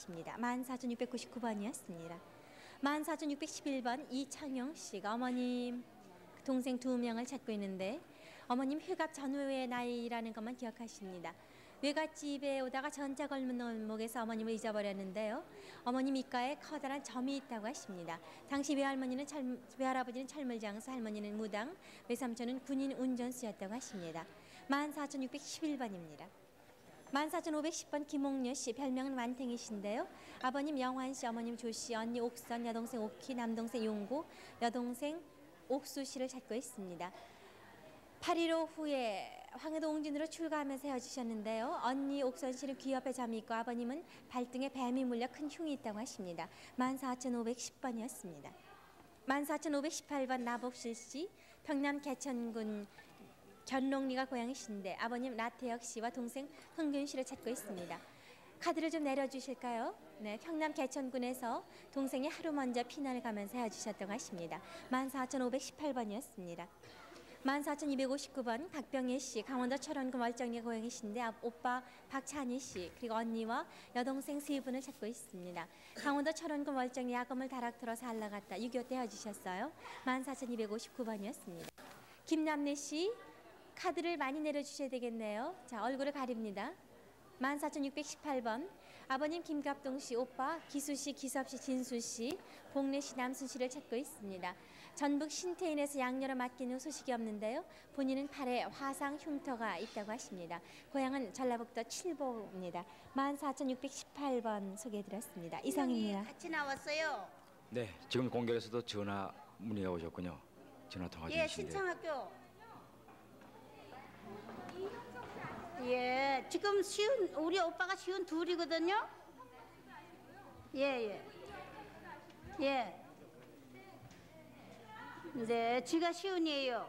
입니다. 14,699번이었습니다. 14,611번 이창영 씨가 어머님 동생 2명을 찾고 있는데 어머님 휴갑 전후의 나이라는 것만 기억하십니다. 외갓집에 오다가 전자걸문 골목에서 어머님을 잊어버렸는데요. 어머님 입가에 커다란 점이 있다고 하십니다. 당시 외할아버지는 철물장수, 할머니는 무당, 외삼촌은 군인 운전수였다고 하십니다. 14,611번입니다. 14,510번 김옥녀 씨, 별명은 완탱이신데요. 아버님 영환 씨, 어머님 조 씨, 언니 옥선, 여동생 옥희, 남동생 용구, 여동생 옥수 씨를 찾고 있습니다. 8.15 후에 황해도 옹진으로 출가하면서 헤어지셨는데요. 언니 옥선 씨는 귀 옆에 점이 있고 아버님은 발등에 뱀이 물려 큰 흉이 있다고 하십니다. 14,510번이었습니다. 14,518번 나복실 씨, 평남 개천군 견롱리가 고향이신데 아버님 나태혁 씨와 동생 흥균 씨를 찾고 있습니다. 카드를 좀 내려주실까요? 네, 평남 개천군에서 동생이 하루 먼저 피난을 가면서 헤어지셨다고 하십니다. 14,518번이었습니다. 14,259번 박병혜 씨, 강원도 철원군 월정리 고향이신데 오빠 박찬희 씨 그리고 언니와 여동생 3분을 찾고 있습니다. 강원도 철원군 월정리 야금을 다락터러 살러 갔다 6.25 때 헤어지셨어요. 14,259번이었습니다. 김남래 씨, 카드를 많이 내려주셔야 되겠네요. 자, 얼굴을 가립니다. 14,618번 아버님 김갑동 씨, 오빠 기수 씨, 기섭 씨, 진수 씨, 복래 씨, 남순 씨를 찾고 있습니다. 전북 신태인에서 양녀로 맡기는 소식이 없는데요. 본인은 팔에 화상 흉터가 있다고 하십니다. 고향은 전라북도 칠보입니다. 14,618번 소개해드렸습니다. 이상입니다. 같이 나왔어요. 네, 지금 공격에서도 전화 문의가 오셨군요. 전화 통화 중이신데. 예, 신청학교. 예, 지금 우리 오빠가 쉬운 둘이거든요. 예. 네, 지가 시운이에요.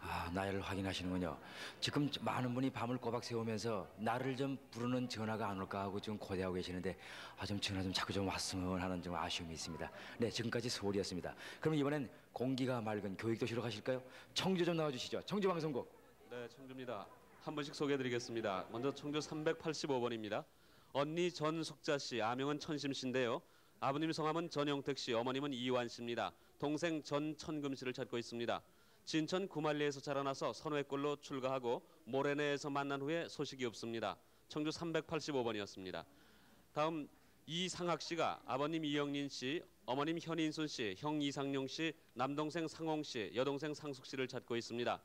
아, 나이를 확인하시는군요. 지금 많은 분이 밤을 꼬박 새우면서 나를 좀 부르는 전화가 안 올까 하고 지금 고대하고 계시는데 좀 전화 좀 자꾸 좀 왔으면 하는 좀 아쉬움이 있습니다. 네, 지금까지 서울이었습니다. 그럼 이번엔 공기가 맑은 교육도시로 가실까요? 청주 좀 나와주시죠. 청주방송국. 네, 청주입니다. 한 분씩 소개해드리겠습니다. 먼저 청주 385번입니다. 언니 전숙자 씨, 아명은 천심 씨인데요. 아버님 성함은 전영택 씨, 어머님은 이완 씨입니다. 동생 전천금 씨를 찾고 있습니다. 진천 구말리에서 자라나서 선회골로 출가하고 모래내에서 만난 후에 소식이 없습니다. 청주 385번이었습니다. 다음 이상학 씨가 아버님 이영린 씨, 어머님 현인순 씨, 형 이상용 씨, 남동생 상홍 씨, 여동생 상숙 씨를 찾고 있습니다.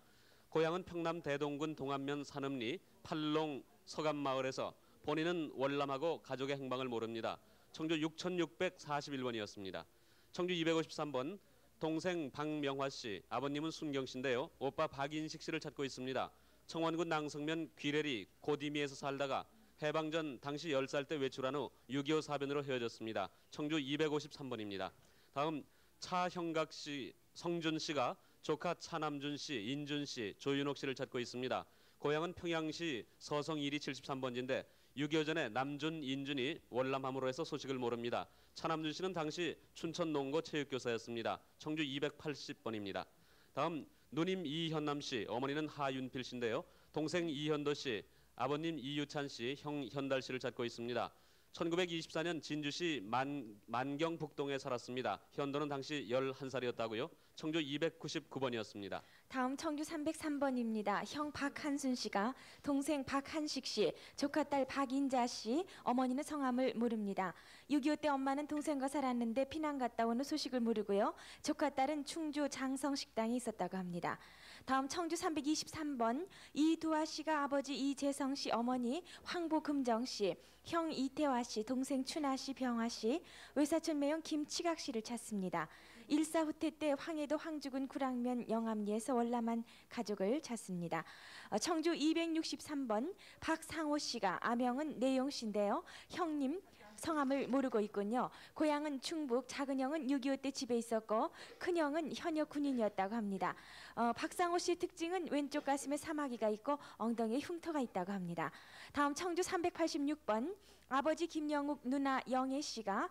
고향은 평남 대동군 동안면 산읍리 팔롱 서감마을에서 본인은 월남하고 가족의 행방을 모릅니다. 청주 6641번이었습니다. 청주 253번 동생 박명화 씨, 아버님은 순경 씨인데요. 오빠 박인식 씨를 찾고 있습니다. 청원군 낭성면 귀래리 고디미에서 살다가 해방 전 당시 10살 때 외출한 후 6.25 사변으로 헤어졌습니다. 청주 253번입니다. 다음 차형각 씨, 성준 씨가 조카 차남준 씨, 인준 씨, 조윤옥 씨를 찾고 있습니다. 고향은 평양시 서성 1리 73번지인데 6.25 전에 남준, 인준이 월남함으로 해서 소식을 모릅니다. 차남준 씨는 당시 춘천 농고 체육교사였습니다. 청주 280번입니다. 다음 누님 이현남 씨, 어머니는 하윤필 씨인데요. 동생 이현도 씨, 아버님 이유찬 씨, 형 현달 씨를 찾고 있습니다. 1924년 진주시 만경 북동에 살았습니다. 현도는 당시 11살이었다고요. 청주 299번이었습니다. 다음 청주 303번입니다. 형 박한순 씨가 동생 박한식 씨, 조카 딸 박인자 씨, 어머니는 성함을 모릅니다. 6.25 때 엄마는 동생과 살았는데 피난 갔다 오는 소식을 모르고요. 조카 딸은 충주 장성식당에 있었다고 합니다. 다음 청주 323번 이두아 씨가 아버지 이재성 씨, 어머니 황보금정 씨, 형 이태화 씨, 동생 춘아 씨, 병아 씨, 외사촌 매형 김치각 씨를 찾습니다. 일사후퇴 때 황해도 황주군 구랑면 영암리에서 월남한 가족을 찾습니다. 청주 263번 박상호 씨가 아명은 내용 씨인데요. 형님 성함을 모르고 있군요. 고향은 충북, 작은 형은 6.25 때 집에 있었고 큰 형은 현역 군인이었다고 합니다. 박상호 씨의 특징은 왼쪽 가슴에 사마귀가 있고 엉덩이에 흉터가 있다고 합니다. 다음 청주 386번 아버지 김영욱, 누나 영애 씨가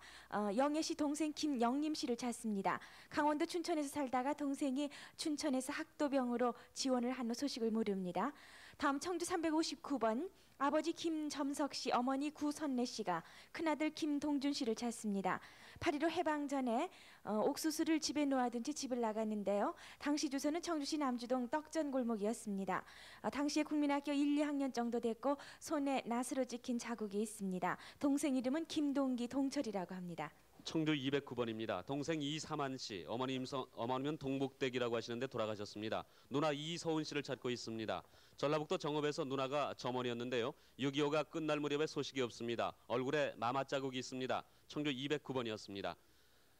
영애 씨 동생 김영림 씨를 찾습니다. 강원도 춘천에서 살다가 동생이 춘천에서 학도병으로 지원을 한 후 소식을 모릅니다. 다음 청주 359번 아버지 김점석 씨, 어머니 구선래 씨가 큰아들 김동준 씨를 찾습니다. 8.15 해방 전에 옥수수를 집에 놓아둔 채 집을 나갔는데요. 당시 주소는 청주시 남주동 떡전 골목이었습니다. 당시에 국민학교 1, 2학년 정도 됐고 손에 낫으로 찍힌 자국이 있습니다. 동생 이름은 김동기, 동철이라고 합니다. 청주 209번입니다. 동생 이삼한 씨, 어머님은 동복댁이라고 하시는데 돌아가셨습니다. 누나 이서운 씨를 찾고 있습니다. 전라북도 정읍에서 누나가 점원이었는데요. 6.25가 끝날 무렵에 소식이 없습니다. 얼굴에 마마 자국이 있습니다. 청주 209번이었습니다.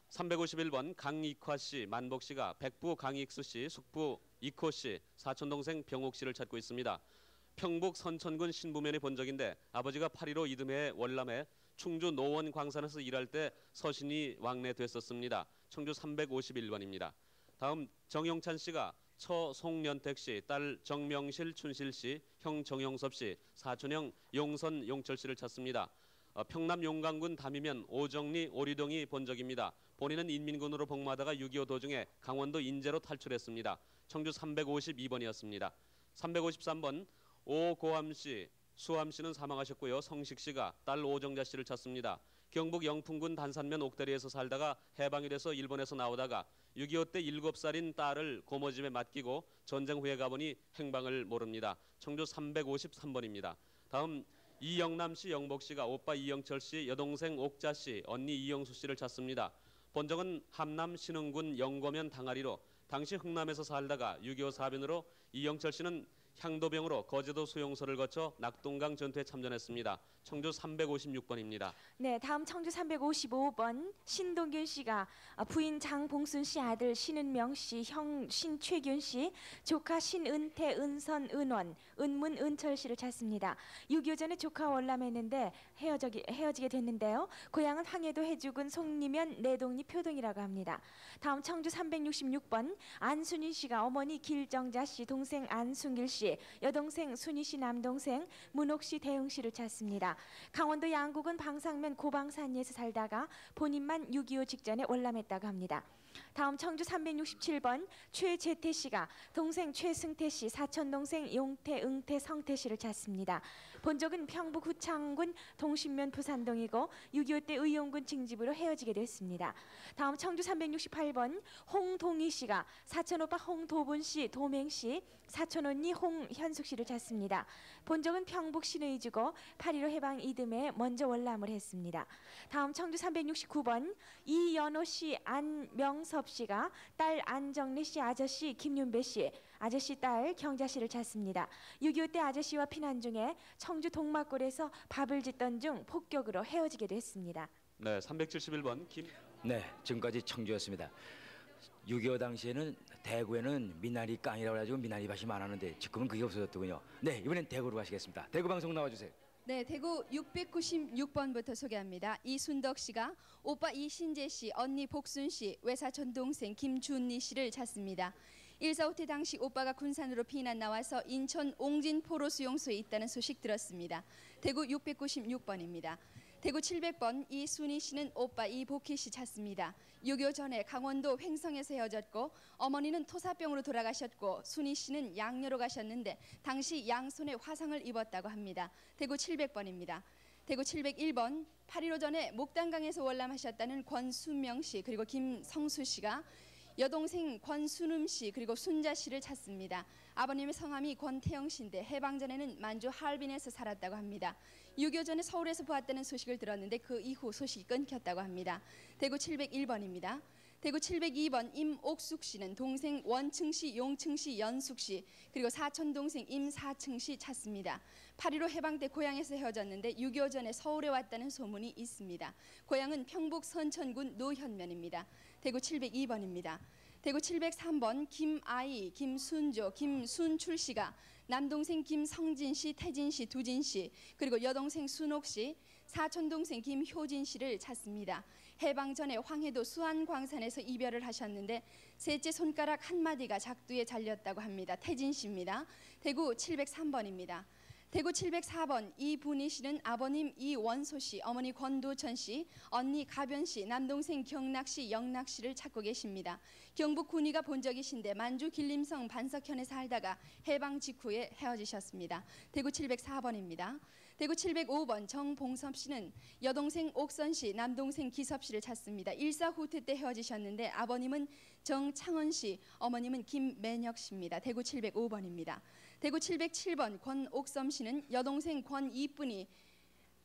351번 강익화 씨, 만복 씨가 백부 강익수 씨, 숙부 이코 씨, 사촌 동생 병옥 씨를 찾고 있습니다. 평북 선천군 신부면이 본 적인데 아버지가 8.15 이듬해 월남에 충주 노원 광산에서 일할 때 서신이 왕래됐었습니다. 청주 351번입니다. 다음 정용찬 씨가 처 송연택 씨, 딸 정명실 춘실 씨, 형 정영섭 씨, 사촌형 용선 용철 씨를 찾습니다. 평남 용강군 담이면 오정리 오리동이 본 적입니다. 본인은 인민군으로 복무하다가 6.25 도중에 강원도 인제로 탈출했습니다. 청주 352번이었습니다. 353번 오고함 씨, 수함 씨는 사망하셨고요. 성식 씨가 딸 오정자 씨를 찾습니다. 경북 영풍군 단산면 옥다리에서 살다가 해방이 돼서 일본에서 나오다가 6.25 때 7살인 딸을 고모 집에 맡기고 전쟁 후에 가보니 행방을 모릅니다. 청주 353번입니다. 다음 이영남 씨, 영복 씨가 오빠 이영철 씨, 여동생 옥자 씨, 언니 이영수 씨를 찾습니다. 본적은 함남 신흥군 영거면 당아리로 당시 흥남에서 살다가 6.25 사변으로 이영철 씨는 향도병으로 거제도 수용소를 거쳐 낙동강 전투에 참전했습니다. 청주 356번입니다. 네, 다음 청주 355번 신동균 씨가 부인 장봉순 씨, 아들 신은명 씨, 형 신최균 씨, 조카 신은태, 은선, 은원, 은문, 은철 씨를 찾습니다. 6.25 전에 조카 월남했는데 헤어지게 됐는데요. 고향은 황해도 해주군 송리면 내동리 표동이라고 합니다. 다음 청주 366번 안순희 씨가 어머니 길정자 씨, 동생 안순길 씨, 여동생 순희 씨, 남동생 문옥 씨, 대흥 씨를 찾습니다. 강원도 양구군 방상면 고방산리에서 살다가 본인만 6.25 직전에 월남했다고 합니다. 다음 청주 367번 최재태 씨가 동생 최승태 씨, 사촌 동생 용태, 응태, 성태 씨를 찾습니다. 본적은 평북 후창군 동신면 부산동이고 6.25 때 의용군 징집으로 헤어지게 됐습니다. 다음 청주 368번 홍동희 씨가 사촌 오빠 홍도분 씨, 도맹 씨, 사촌 언니 홍현숙 씨를 찾습니다. 본적은 평북 신의주고 8.15 해방 이듬해 먼저 월남을 했습니다. 다음 청주 369번 이연호 씨, 안명섭 씨가 딸 안정래 씨, 아저씨 김윤배 씨, 아저씨 딸 경자 씨를 찾습니다. 6.25 때 아저씨와 피난 중에 청주 동막골에서 밥을 짓던 중 폭격으로 헤어지게 됐습니다. 네, 371번 김. 네, 지금까지 청주였습니다. 6.25 당시에는 대구에는 미나리 깡이라고 해가지고 미나리 밭이 많았는데 지금은 그게 없어졌더군요. 네, 이번엔 대구로 가시겠습니다. 대구 방송 나와주세요. 네, 대구 696번부터 소개합니다. 이순덕 씨가 오빠 이신재 씨, 언니 복순 씨, 외사촌 동생 김준리 씨를 찾습니다. 1.45 때 당시 오빠가 군산으로 피난 나와서 인천 옹진포로 수용소에 있다는 소식 들었습니다. 대구 696번입니다. 대구 700번 이순희 씨는 오빠 이복희 씨 찾습니다. 6.25 전에 강원도 횡성에서 헤어졌고 어머니는 토사병으로 돌아가셨고 순희 씨는 양녀로 가셨는데 당시 양손에 화상을 입었다고 합니다. 대구 700번입니다. 대구 701번 8.15 전에 목단강에서 월남하셨다는 권순명 씨 그리고 김성수 씨가 여동생 권순음 씨 그리고 순자 씨를 찾습니다. 아버님의 성함이 권태영 씨인데 해방 전에는 만주 하얼빈에서 살았다고 합니다. 6.25 전에 서울에서 보았다는 소식을 들었는데 그 이후 소식이 끊겼다고 합니다. 대구 701번입니다. 대구 702번 임옥숙 씨는 동생 원층 씨, 용층 씨, 연숙 씨 그리고 사촌 동생 임사층 씨 찾습니다. 8.15 해방 때 고향에서 헤어졌는데 6.25 전에 서울에 왔다는 소문이 있습니다. 고향은 평북 선천군 노현면입니다. 대구 702번입니다. 대구 703번 김아이, 김순조, 김순출 씨가 남동생 김성진 씨, 태진 씨, 두진 씨 그리고 여동생 순옥 씨, 사촌 동생 김효진 씨를 찾습니다. 해방 전에 황해도 수안광산에서 이별을 하셨는데 셋째 손가락 한 마디가 작두에 잘렸다고 합니다. 태진 씨입니다. 대구 703번입니다. 대구 704번 이분희 씨는 아버님 이원소 씨, 어머니 권도천 씨, 언니 가변 씨, 남동생 경락 씨, 영락 씨를 찾고 계십니다. 경북 군위가 본적이신데 만주 길림성 반석현에 살다가 해방 직후에 헤어지셨습니다. 대구 704번입니다. 대구 705번 정봉섭 씨는 여동생 옥선 씨, 남동생 기섭 씨를 찾습니다. 일사후퇴 때 헤어지셨는데 아버님은 정창원 씨, 어머님은 김매혁 씨입니다. 대구 705번입니다. 대구 707번 권옥섬 씨는 여동생 권이쁜이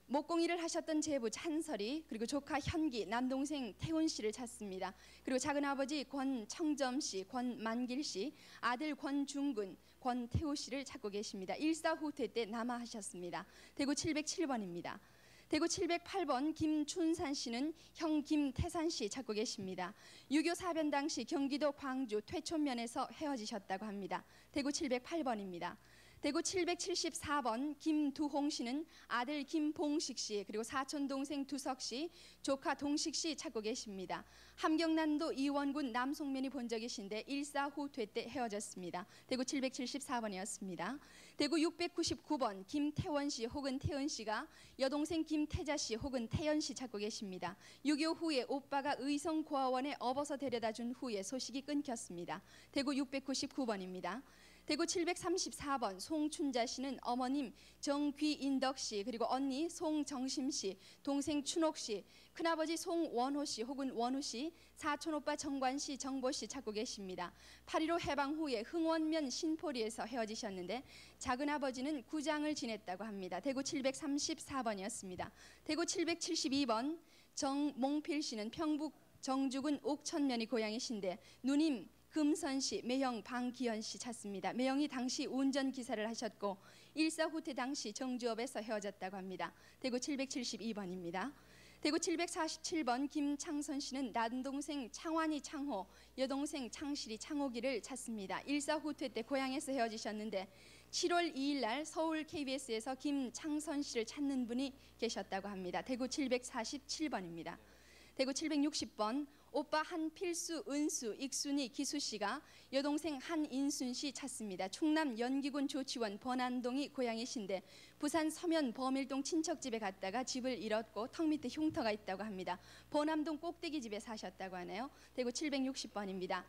목공일을 하셨던 제부 찬설이, 그리고 조카 현기, 남동생 태훈 씨를 찾습니다. 그리고 작은아버지 권청점 씨, 권만길 씨, 아들 권중근, 권태호 씨를 찾고 계십니다. 일사후퇴 때 남아하셨습니다. 대구 707번입니다. 대구 708번 김춘산 씨는 형 김태산 씨 찾고 계십니다. 6.25 사변 당시 경기도 광주 퇴촌면에서 헤어지셨다고 합니다. 대구 708번입니다. 대구 774번 김두홍 씨는 아들 김봉식 씨, 그리고 사촌 동생 두석 씨, 조카 동식 씨 찾고 계십니다. 함경남도 이원군 남송면이 본적이신데 일사후퇴 때 헤어졌습니다. 대구 774번이었습니다. 대구 699번 김태원 씨 혹은 태은 씨가 여동생 김태자 씨 혹은 태연 씨 찾고 계십니다. 6.25 후에 오빠가 의성고아원에 업어서 데려다 준 후에 소식이 끊겼습니다. 대구 699번입니다. 대구 734번 송춘자 씨는 어머님 정귀인덕 씨, 그리고 언니 송정심 씨, 동생 춘옥 씨, 큰아버지 송원호 씨 혹은 원우 씨, 사촌 오빠 정관 씨, 정보 씨 찾고 계십니다. 8.15 해방 후에 흥원면 신포리에서 헤어지셨는데 작은아버지는 구장을 지냈다고 합니다. 대구 734번이었습니다. 대구 772번 정몽필 씨는 평북 정주군 옥천면이 고향이신데 누님 금선 씨, 매형 방기현 씨 찾습니다. 매형이 당시 운전기사를 하셨고 일사후퇴 당시 정주업에서 헤어졌다고 합니다. 대구 772번입니다. 대구 747번 김창선 씨는 남동생 창환이 창호, 여동생 창실이 창호기를 찾습니다. 일사후퇴 때 고향에서 헤어지셨는데 7월 2일 날 서울 KBS에서 김창선 씨를 찾는 분이 계셨다고 합니다. 대구 747번입니다. 대구 760번 오빠 한필수, 은수, 익순이, 기수 씨가 여동생 한인순 씨 찾습니다. 충남 연기군 조치원 번안동이 고향이신데 부산 서면 범일동 친척집에 갔다가 집을 잃었고 턱 밑에 흉터가 있다고 합니다. 번암동 꼭대기 집에 사셨다고 하네요. 대구 760번입니다.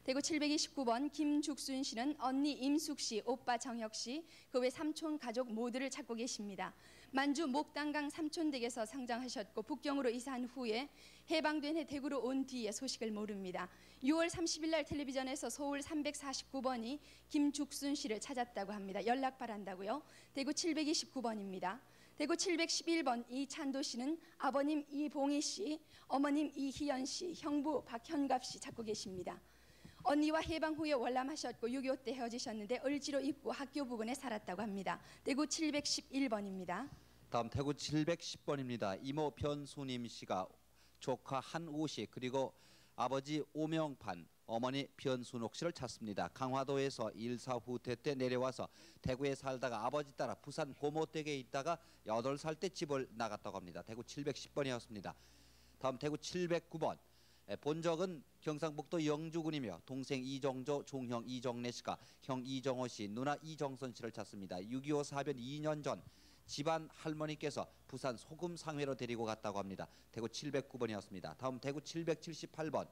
대구 729번 김죽순 씨는 언니 임숙 씨, 오빠 정혁 씨, 그 외 삼촌 가족 모두를 찾고 계십니다. 만주 목단강 삼촌댁에서 상장하셨고 북경으로 이사한 후에 해방된 해 대구로 온 뒤에 소식을 모릅니다. 6월 30일 날 텔레비전에서 서울 349번이 김죽순 씨를 찾았다고 합니다. 연락 바란다고요. 대구 729번입니다. 대구 711번 이찬도 씨는 아버님 이봉희 씨, 어머님 이희연 씨, 형부 박현갑 씨 찾고 계십니다. 언니와 해방 후에 월남하셨고 6.25 때 헤어지셨는데 을지로 입구 학교 부근에 살았다고 합니다. 대구 711번입니다. 다음 대구 710번입니다. 이모 변수님 씨가 조카 한우 씨, 그리고 아버지 오명판, 어머니 변순옥 씨를 찾습니다. 강화도에서 일사후퇴 때 내려와서 대구에 살다가 아버지 따라 부산 고모댁에 있다가 8살 때 집을 나갔다고 합니다. 대구 710번이었습니다. 다음 대구 709번. 본적은 경상북도 영주군이며 동생 이정조, 종형 이정래 씨가 형 이정호 씨, 누나 이정선 씨를 찾습니다. 6.25 사변 2년 전 집안 할머니께서 부산 소금 상회로 데리고 갔다고 합니다. 대구 709번이었습니다. 다음 대구 778번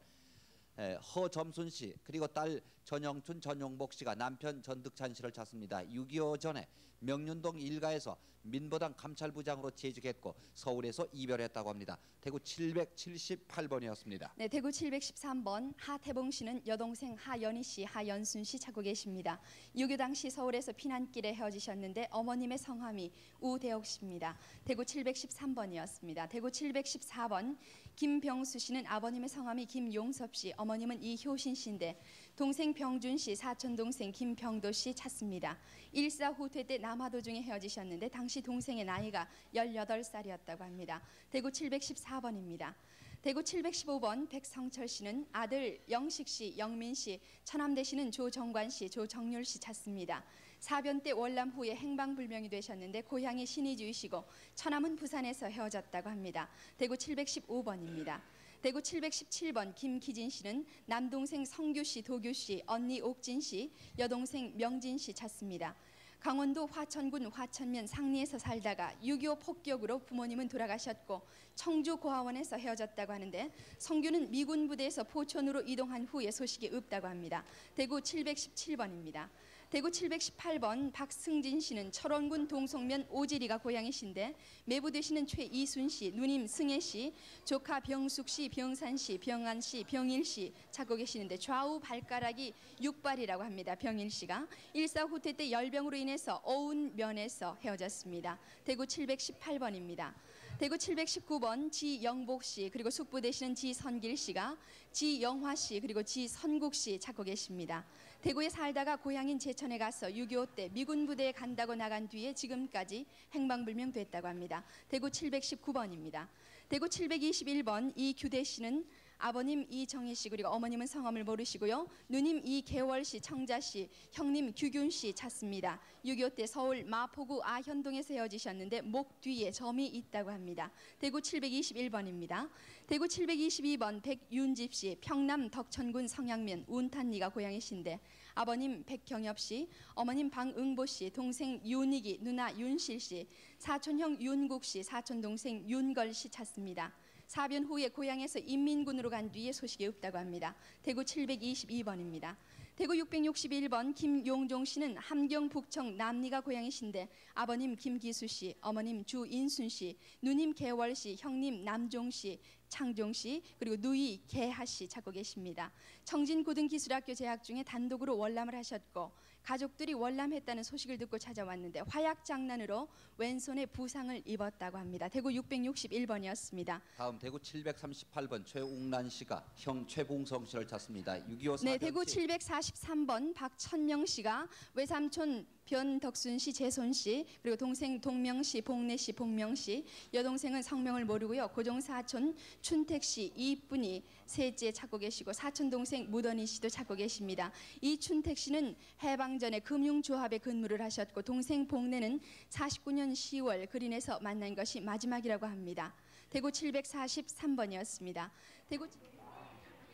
허점순 씨, 그리고 딸 전영춘, 전용복 씨가 남편 전득찬 씨를 찾습니다. 6.25 전에 명륜동 일가에서 민보당 감찰부장으로 재직했고 서울에서 이별했다고 합니다. 대구 778번이었습니다. 네, 대구 713번 하태봉 씨는 여동생 하연희 씨, 하연순 씨 찾고 계십니다. 6.25 당시 서울에서 피난길에 헤어지셨는데 어머님의 성함이 우대옥 씨입니다. 대구 713번이었습니다. 대구 714번 김병수 씨는 아버님의 성함이 김용섭 씨, 어머님은 이효신 씨인데 동생 병준 씨, 사촌 동생 김병도 씨 찾습니다. 일사후퇴 때 남하도 중에 헤어지셨는데 당시 동생의 나이가 18살이었다고 합니다. 대구 714번입니다. 대구 715번 백성철 씨는 아들 영식 씨, 영민 씨, 처남대 씨는 조정관 씨, 조정률 씨 찾습니다. 사변 때 월남 후에 행방불명이 되셨는데 고향이 신의주이시고 처남은 부산에서 헤어졌다고 합니다. 대구 715번입니다. 대구 717번 김기진 씨는 남동생 성규 씨, 도규 씨, 언니 옥진 씨, 여동생 명진 씨 찾습니다. 강원도 화천군 화천면 상리에서 살다가 6.25 폭격으로 부모님은 돌아가셨고 청주 고아원에서 헤어졌다고 하는데 성규는 미군 부대에서 포천으로 이동한 후에 소식이 없다고 합니다. 대구 717번입니다. 대구 718번 박승진 씨는 철원군 동성면 오지리가 고향이신데 매부 되시는 최이순 씨, 누님 승혜 씨, 조카 병숙 씨, 병산 씨, 병안 씨, 병일 씨 찾고 계시는데 좌우 발가락이 6발이라고 합니다. 병일 씨가 일사후퇴 때 열병으로 인해서 어운면에서 헤어졌습니다. 대구 718번입니다. 대구 719번 지영복 씨 그리고 숙부 되시는 지선길 씨가 지영화 씨 그리고 지선국 씨 찾고 계십니다. 대구에 살다가 고향인 제천에 가서 6.25 때 미군 부대에 간다고 나간 뒤에 지금까지 행방불명됐다고 합니다. 대구 719번입니다. 대구 721번 이규대 씨는 아버님 이정희 씨 그리고 어머님은 성함을 모르시고요. 누님 이계월 씨, 청자 씨, 형님 규균 씨 찾습니다. 6.25 때 서울 마포구 아현동에서 헤어지셨는데 목 뒤에 점이 있다고 합니다. 대구 721번입니다. 대구 722번 백윤집 씨, 평남 덕천군 성양면 운탄리가 고향이신데 아버님 백경엽 씨, 어머님 방응보 씨, 동생 윤익이, 누나 윤실 씨, 사촌형 윤국 씨, 사촌 동생 윤걸 씨 찾습니다. 사변 후에 고향에서 인민군으로 간 뒤에 소식이 없다고 합니다. 대구 722번입니다. 대구 661번 김용종 씨는 함경 북청 남리가 고향이신데 아버님 김기수 씨, 어머님 주인순 씨, 누님 개월 씨, 형님 남종 씨, 창종 씨 그리고 누이 개하 씨 찾고 계십니다. 청진고등기술학교 재학 중에 단독으로 월남을 하셨고 가족들이 월남했다는 소식을 듣고 찾아왔는데 화약 장난으로 왼손에 부상을 입었다고 합니다. 대구 661번이었습니다. 다음 대구 738번 최웅란 씨가 형 최봉성 씨를 찾습니다. 6.25 네, 대구 743번 박천명 씨가 외삼촌 변덕순 씨, 재손 씨, 그리고 동생 동명 씨, 복래 씨, 복명 씨, 여동생은 성명을 모르고요. 고종 사촌 춘택 씨 이분이 셋째 찾고 계시고 사촌 동생 무던희 씨도 찾고 계십니다. 이 춘택 씨는 해방 전에 금융조합에 근무를 하셨고 동생 복래는 49년 10월 그린에서 만난 것이 마지막이라고 합니다. 대구 743번이었습니다. 대구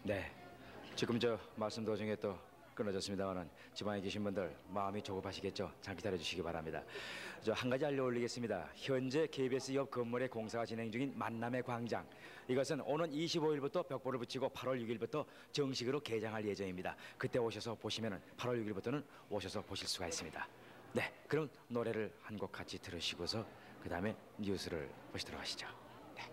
네, 지금 저 말씀 도중에 또 끊어졌습니다만은 지방에 계신 분들 마음이 조급하시겠죠. 잘 기다려 주시기 바랍니다. 저 한 가지 알려 올리겠습니다. 현재 KBS 옆 건물에 공사가 진행 중인 만남의 광장. 이것은 오는 25일부터 벽보를 붙이고 8월 6일부터 정식으로 개장할 예정입니다. 그때 오셔서 보시면은 8월 6일부터는 오셔서 보실 수가 있습니다. 네, 그럼 노래를 한 곡 같이 들으시고서 그 다음에 뉴스를 보시도록 하시죠. 네.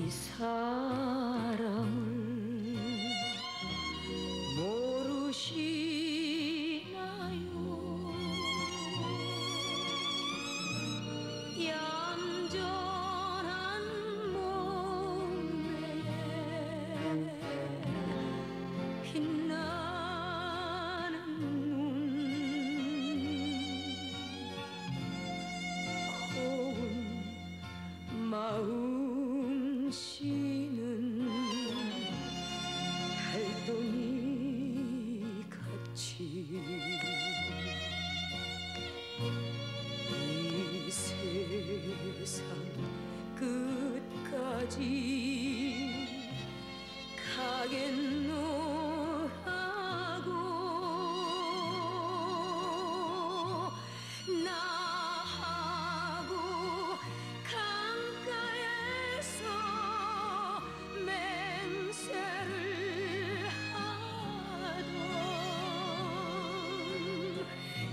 이 사랑을 모르시나요? 얌전한 몸에 빛나는 눈, 고운 마음 쉬는 달덩이 같이 이 세상 끝까지 가겠노 하고 나하고 강가에서 맹세를 하던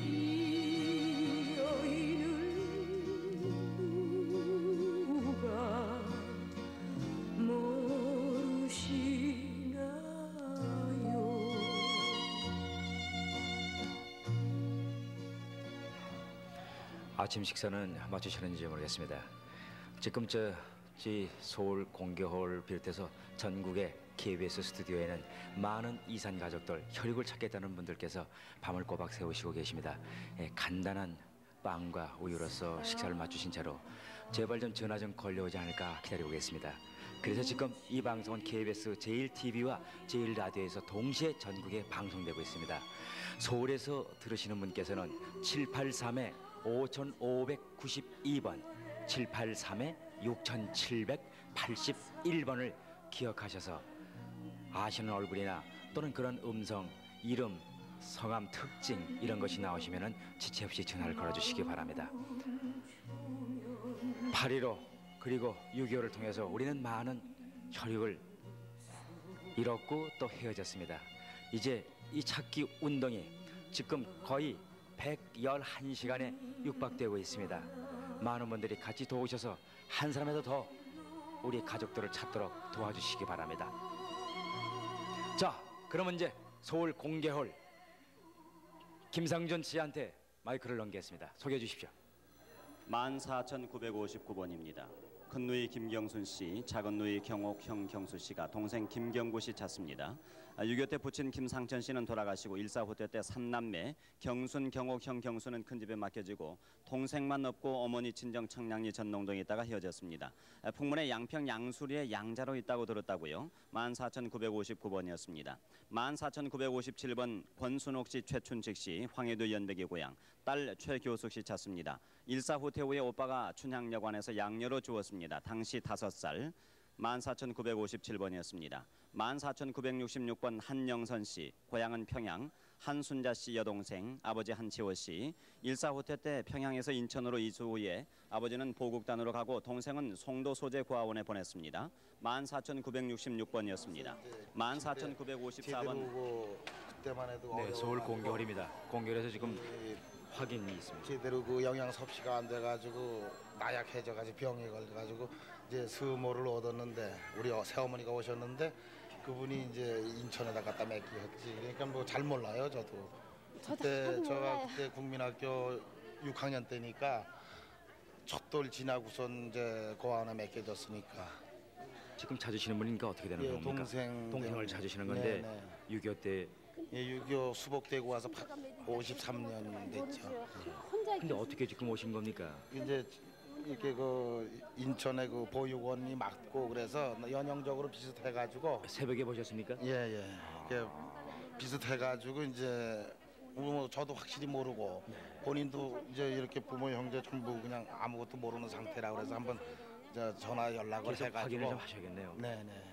이 여인을 누가 모르시나요? 아침 식사는 마치셨는지 모르겠습니다. 지금 이 서울 공개홀 비롯해서 전국의 KBS 스튜디오에는 많은 이산 가족들, 혈육을 찾겠다는 분들께서 밤을 꼬박 새우시고 계십니다. 간단한 빵과 우유로서 식사를 마치신 채로 제발 좀 전화 좀 걸려오지 않을까 기다리고 계십니다. 그래서 지금 이 방송은 KBS 제일TV와 제일라디오에서 동시에 전국에 방송되고 있습니다. 서울에서 들으시는 분께서는 783-5592번, 783-6781번을 기억하셔서 아시는 얼굴이나 또는 그런 음성, 이름, 성함, 특징 이런 것이 나오시면은 지체 없이 전화를 걸어주시기 바랍니다. 8.15 그리고 6.25를 통해서 우리는 많은 혈육을 잃었고 또 헤어졌습니다. 이제 이 찾기 운동이 지금 거의 111시간에 육박되고 있습니다. 많은 분들이 같이 도우셔서 한 사람이라도 더 우리 가족들을 찾도록 도와주시기 바랍니다. 자, 그러면 이제 서울 공개홀 김상준 씨한테 마이크를 넘기겠습니다. 소개해 주십시오. 14,959번입니다. 큰 누이 김경순 씨, 작은 누이 경옥형 경수 씨가 동생 김경구 씨 찾습니다. 6.25 때 부친 김상천 씨는 돌아가시고 1.4 후퇴 때 3남매 경순, 경옥형 경수는 큰 집에 맡겨지고 동생만 없고 어머니 친정 청량리 전농동에 있다가 헤어졌습니다. 풍문에 양평 양수리에 양자로 있다고 들었다고요. 14,959번이었습니다. 14,957번 권순옥 씨, 최춘식 씨, 황해도 연백이 고향, 딸 최교숙 씨 찾습니다. 1.4 후퇴 후에 오빠가 춘향여관에서 양녀로 주었습니다. 당시 5살. 14,957번이었습니다. 14,966번 한영선 씨, 고향은 평양, 한순자 씨 여동생, 아버지 한치호 씨. 1.4 후퇴 때 평양에서 인천으로 이주 후에 아버지는 보국단으로 가고 동생은 송도 소재 고아원에 보냈습니다. 14,966번이었습니다. 14,954번. 그때만 해도 네, 서울 공개홀입니다. 공개홀에서 지금 확인이 있습니다. 제대로 그 영양 섭취가 안 돼가지고 나약해져가지고 병에 걸려가지고 이제 스모를 얻었는데 우리 새어머니가 오셨는데 그분이 이제 인천에다 갖다 맡겼지. 그러니까 뭐 잘 몰라요 저도. 그때 제가 그때 국민학교 6학년 때니까 첫돌 지나고선 이제 고아원에 맡겨졌으니까. 지금 찾으시는 분이니까 어떻게 되는 예, 겁니까? 동생을 찾으시는 건데 6.25 때. 예, 6.25 수복되고 와서 53년 됐죠. 근데 어떻게 지금 오신 겁니까? 이제 이렇게 그 인천에 그 보육원이 맞고 그래서 연형적으로 비슷해가지고 새벽에 보셨습니까? 예예. 비슷해가지고 이제 뭐 저도 확실히 모르고 본인도 이제 이렇게 부모 형제 전부 그냥 아무것도 모르는 상태라 그래서 한번 전화 연락을 해가지고 확인을 좀 하셔야겠네요. 네네.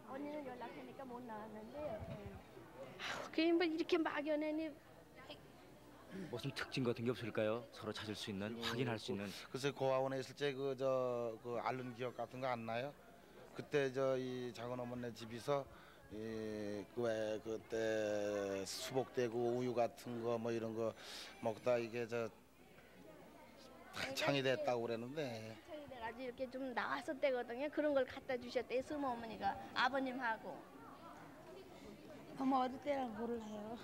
언니는 연락하니까 못 나왔는데요. 그게 뭐 이렇게 막연하니 무슨 특징 같은 게 없을까요? 서로 찾을 수 있는, 확인할 수 있는. 글쎄 고아원에 있을 때 그 앓는 기억 같은 거 안 나요? 그때 이 작은 어머니 집에서 왜 그때 수복되고 우유 같은 거 뭐 이런 거 먹다 이게 창이 됐다고 그랬는데. 아주 이렇게 좀 나왔었대거든요. 그런 걸 갖다 주셨대 스모 어머니가 아버님하고. 어머 어디 때랑 몰라요.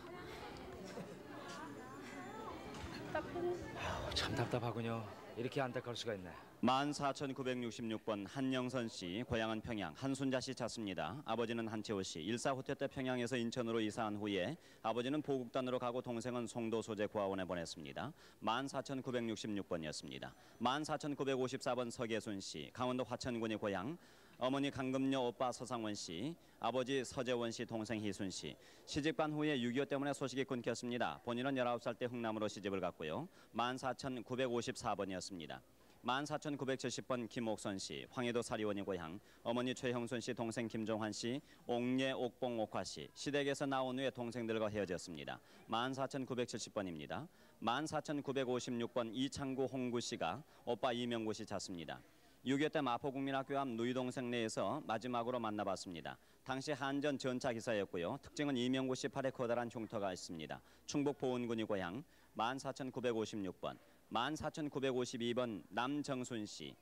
참 답답하군요. 이렇게 안타까울 수가 있네. 14,966번 한영선 씨, 고향은 평양, 한순자 씨 찾습니다. 아버지는 한채호 씨, 일사후퇴 때 평양에서 인천으로 이사한 후에 아버지는 보국단으로 가고 동생은 송도 소재 고아원에 보냈습니다. 14,966번이었습니다. 14,954번 서계순 씨, 강원도 화천군이 고향, 어머니 강금녀 오빠 서상원 씨, 아버지 서재원 씨, 동생 희순 씨. 시집간 후에 6.25 때문에 소식이 끊겼습니다. 본인은 19살 때 흥남으로 시집을 갔고요. 14,954번이었습니다. 14,970번 김옥선 씨, 황해도 사리원이 고향, 어머니 최형순 씨, 동생 김종환 씨, 옥예, 옥봉, 옥화 씨. 시댁에서 나온 후에 동생들과 헤어졌습니다. 14,970번입니다. 14,956번 이창구 홍구 씨가 오빠 이명구 씨 찾습니다. 6.25 때 마포국민학교 앞 누이동생 내에서 마지막으로 만나봤습니다. 당시 한전 전차 기사였고요. 특징은 이명구 씨 팔에 커다란 흉터가 있습니다. 충북 보은군이 고향. 14,956번. 14,952번 남정순 씨.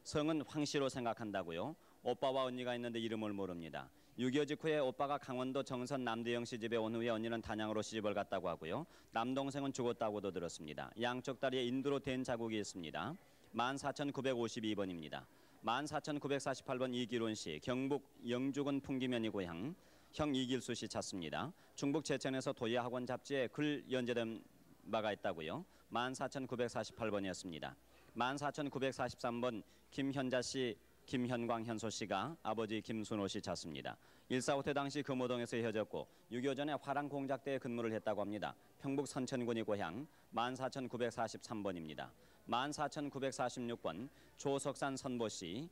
성은 황 씨로 생각한다고요. 오빠와 언니가 있는데 이름을 모릅니다. 6.25 직후에 오빠가 강원도 정선 남대영 씨 집에 온 후에 언니는 단양으로 시집을 갔다고 하고요. 남동생은 죽었다고도 들었습니다. 양쪽 다리에 인두로 된 자국이 있습니다. 14,952번입니다. 14,948번 이기론 씨, 경북 영주군 풍기면이 고향, 형 이길수 씨 찾습니다. 중북 제천에서 도예학원 잡지에 글 연재된 바가 있다고요. 14,948번이었습니다. 14,943번 김현자 씨, 김현광 현소 씨가 아버지 김순호 씨 찾습니다. 1.45 때 당시 금호동에서 헤어졌고 6.25 전에 화랑 공작대에 근무를 했다고 합니다. 평북 선천군이 고향. 14,943번입니다. 14,946번 조석산 선보 씨,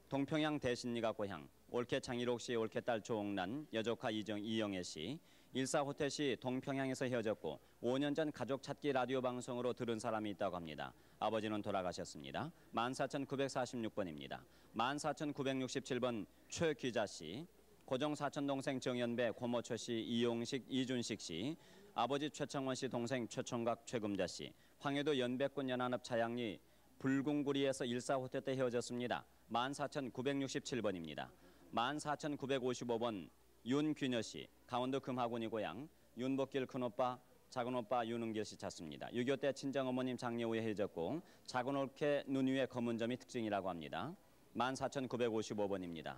동평양 대신리가 고향, 올케 장일옥 씨, 올케 딸 조옥란, 여조카 이영애 씨. 1.45 때 시 동평양에서 헤어졌고 5년 전 가족 찾기 라디오 방송으로 들은 사람이 있다고 합니다. 아버지는 돌아가셨습니다. 14,946번입니다. 14,967번 최귀자 씨, 고종 사촌 동생 정연배, 고모초 씨, 이용식, 이준식 씨, 아버지 최청원 씨, 동생 최총각, 최금자 씨. 황해도 연백군 연안읍 차양리 불궁구리에서 1.45 때 헤어졌습니다. 14,967번입니다. 14,955번 윤균여 씨, 강원도 금하군이 고향, 윤복길 큰오빠, 작은오빠 윤은길 씨 찾습니다. 6.25 때 친정어머님 장례후에 헤어졌고 작은 올케 눈 위에 검은 점이 특징이라고 합니다. 14,955번입니다.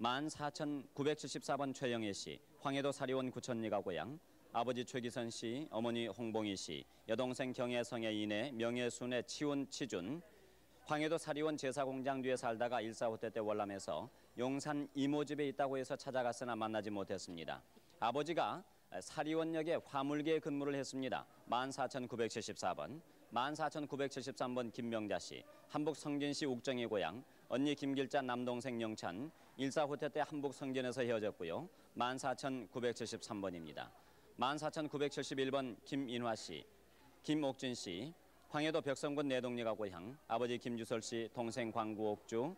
14,974번 최영애 씨, 황해도 사리원 구천리가 고향, 아버지 최기선 씨, 어머니 홍봉희 씨, 여동생 경혜성의 이내, 명예순의 치운 치준. 황해도 사리원 제사공장 뒤에 살다가 1.45 때 월남에서 용산 이모집에 있다고 해서 찾아갔으나 만나지 못했습니다. 아버지가 사리원역에 화물계에 근무를 했습니다. 14,974번. 14,973번 김명자 씨, 한북 성진시 욱정이 고향, 언니 김길자, 남동생 영찬. 1.45 때 한북 성진에서 헤어졌고요. 14,973번입니다. 14,971번 김인화 씨, 김옥진 씨, 황해도 벽성군 내동리가 고향, 아버지 김주설 씨, 동생 광구옥주,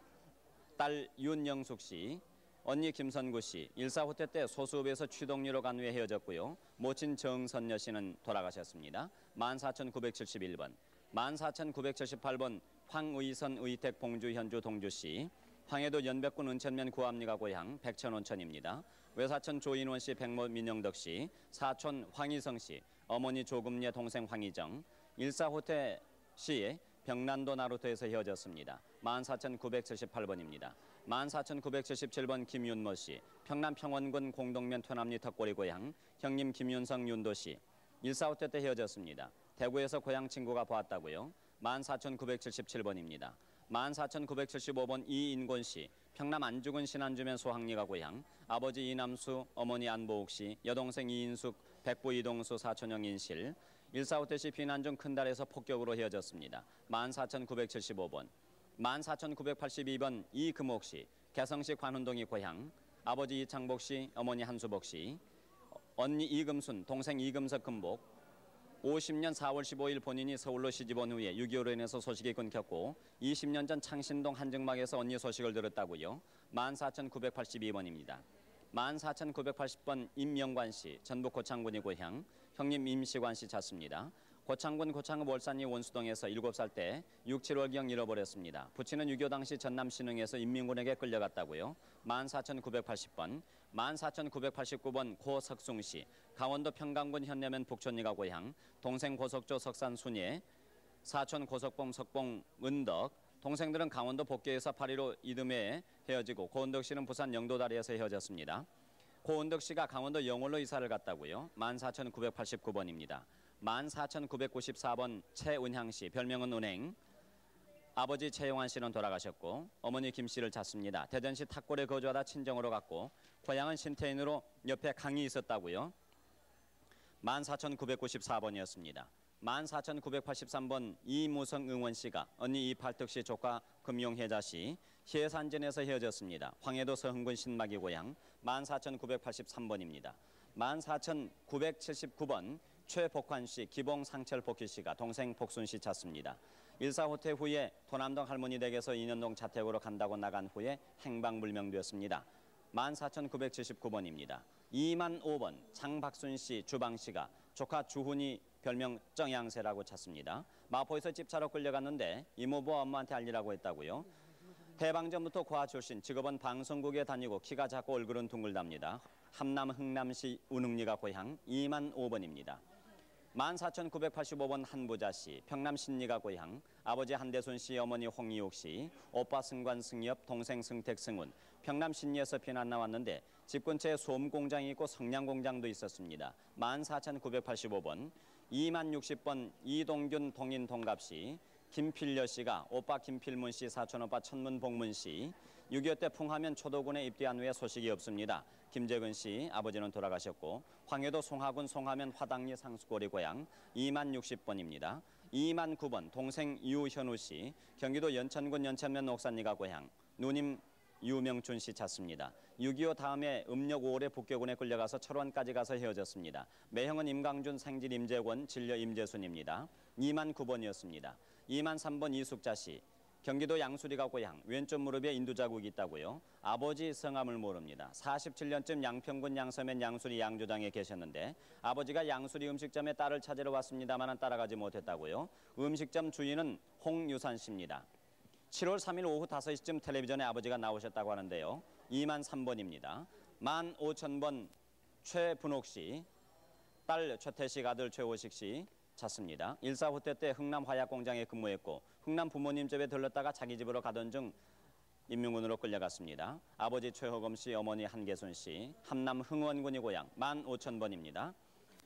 딸 윤영숙 씨, 언니 김선구 씨. 1.45 때 소수읍에서 취동리로 간 후에 헤어졌고요. 모친 정선여 씨는 돌아가셨습니다. 14,971번. 14,978번 황의선, 의택, 봉주, 현주, 동주 씨. 황해도 연백군 은천면 구암리가 고향, 백천온천입니다. 외사촌 조인원 씨, 백모 민영덕 씨, 사촌 황희성 씨, 어머니 조금예, 동생 황희정. 1.45 때 시 병난도 나루터에서 헤어졌습니다. 14,978번입니다. 14,977번 김윤모 씨, 평남 평원군 공동면 퇴남리 턱골이 고향, 형님 김윤성 윤도 씨. 1.45 때 헤어졌습니다. 대구에서 고향 친구가 보았다고요. 14,977번입니다. 14,975번 이인곤 씨, 평남 안주군 신안주면 소항리가 고향, 아버지 이남수, 어머니 안보욱 씨, 여동생 이인숙, 백부 이동수, 사촌형 인실. 1.45 때 시 피난 중 큰달에서 폭격으로 헤어졌습니다. 14,975번. 14,982번 이금옥 씨, 개성시 관운동이 고향, 아버지 이창복 씨, 어머니 한수복 씨, 언니 이금순, 동생 이금석 금복. 50년 4월 15일 본인이 서울로 시집 온 후에 6.25로 인해서 소식이 끊겼고 20년 전 창신동 한증막에서 언니 소식을 들었다고요. 14,982번입니다. 14,980번 임명관 씨, 전북 고창군이 고향, 형님 임시관 씨 찾습니다. 고창군 고창읍 월산리 원수동에서 7살 때 6, 7월경 잃어버렸습니다. 부친은 6.25 당시 전남 신흥에서 인민군에게 끌려갔다고요. 14,980번, 14,989번 고석숭씨, 강원도 평강군 현내면 북촌리가 고향, 동생 고석조 석산 순예, 사촌 고석봉 석봉 은덕, 동생들은 강원도 복교에서 8.15 이듬해에 헤어지고 고은덕 씨는 부산 영도다리에서 헤어졌습니다. 고은덕 씨가 강원도 영월로 이사를 갔다고요. 14,989번입니다. 14,994번 최은향 씨, 별명은 은행. 아버지 최용환 씨는 돌아가셨고 어머니 김 씨를 찾습니다. 대전시 탁골에 거주하다 친정으로 갔고 고향은 신태인으로 옆에 강이 있었다고요. 14,994번이었습니다. 14,983번 이무성 응원 씨가 언니 이팔특 씨 조카 금용혜자 씨 해산전에서 헤어졌습니다. 황해도 서흥군 신마기 고향 14,983번입니다. 14,979번 최복환 씨, 기봉 상철 복희 씨가 동생 복순 씨 찾습니다. 일사후퇴 후에 도남동 할머니 댁에서 인현동 자택으로 간다고 나간 후에 행방불명되었습니다. 14,979번입니다. 2만 5번 장박순 씨, 주방 씨가 조카 주훈이 별명 정양새라고 찾습니다. 마포에서 집차로 끌려갔는데 이모부와 엄마한테 알리라고 했다고요. 해방 전부터 고아 출신, 직업은 방송국에 다니고 키가 작고 얼굴은 둥글답니다. 함남 흥남시 운흥리가 고향 2만 5번입니다. 14,985번 한부자 씨, 평남 신리가 고향, 아버지 한대순 씨, 어머니 홍이옥 씨, 오빠 승관 승엽, 동생 승택 승훈, 평남 신리에서 피난 나왔는데 집 근처에 소음 공장이 있고 성냥 공장도 있었습니다. 14,985번, 2만 60번 이동균 동인 동갑 씨, 김필려 씨가 오빠 김필문 씨, 사촌 오빠 천문 복문 씨, 6.25 때 풍하면 초도군에 입대한 후에 소식이 없습니다. 김재근 씨, 아버지는 돌아가셨고 황해도 송하군 송하면 화당리 상수고리 고향 2만 60번입니다. 2만 9번 동생 유현우 씨, 경기도 연천군 연천면 옥산리가 고향, 누님 유명춘 씨 찾습니다. 6.25 다음에 음력 5월에 북교군에 끌려가서 철원까지 가서 헤어졌습니다. 매형은 임강준, 생질 임재권, 진려 임재순입니다. 2만 9번이었습니다. 2만 3번 이숙자 씨, 경기도 양수리가 고향, 왼쪽 무릎에 인두자국이 있다고요. 아버지 성함을 모릅니다. 47년쯤 양평군 양서면 양수리 양조장에 계셨는데 아버지가 양수리 음식점에 딸을 찾으러 왔습니다만 따라가지 못했다고요. 음식점 주인은 홍유산 씨입니다. 7월 3일 오후 5시쯤 텔레비전에 아버지가 나오셨다고 하는데요. 2만 3번입니다. 15,000번 최분옥 씨, 딸 최태식, 아들 최호식 씨 찾습니다. 일사후퇴 때 흥남 화약공장에 근무했고 흥남 부모님 집에 들렀다가 자기 집으로 가던 중 인민군으로 끌려갔습니다. 아버지 최호검 씨, 어머니 한계순 씨, 함남 흥원군이 고향 15,000번입니다.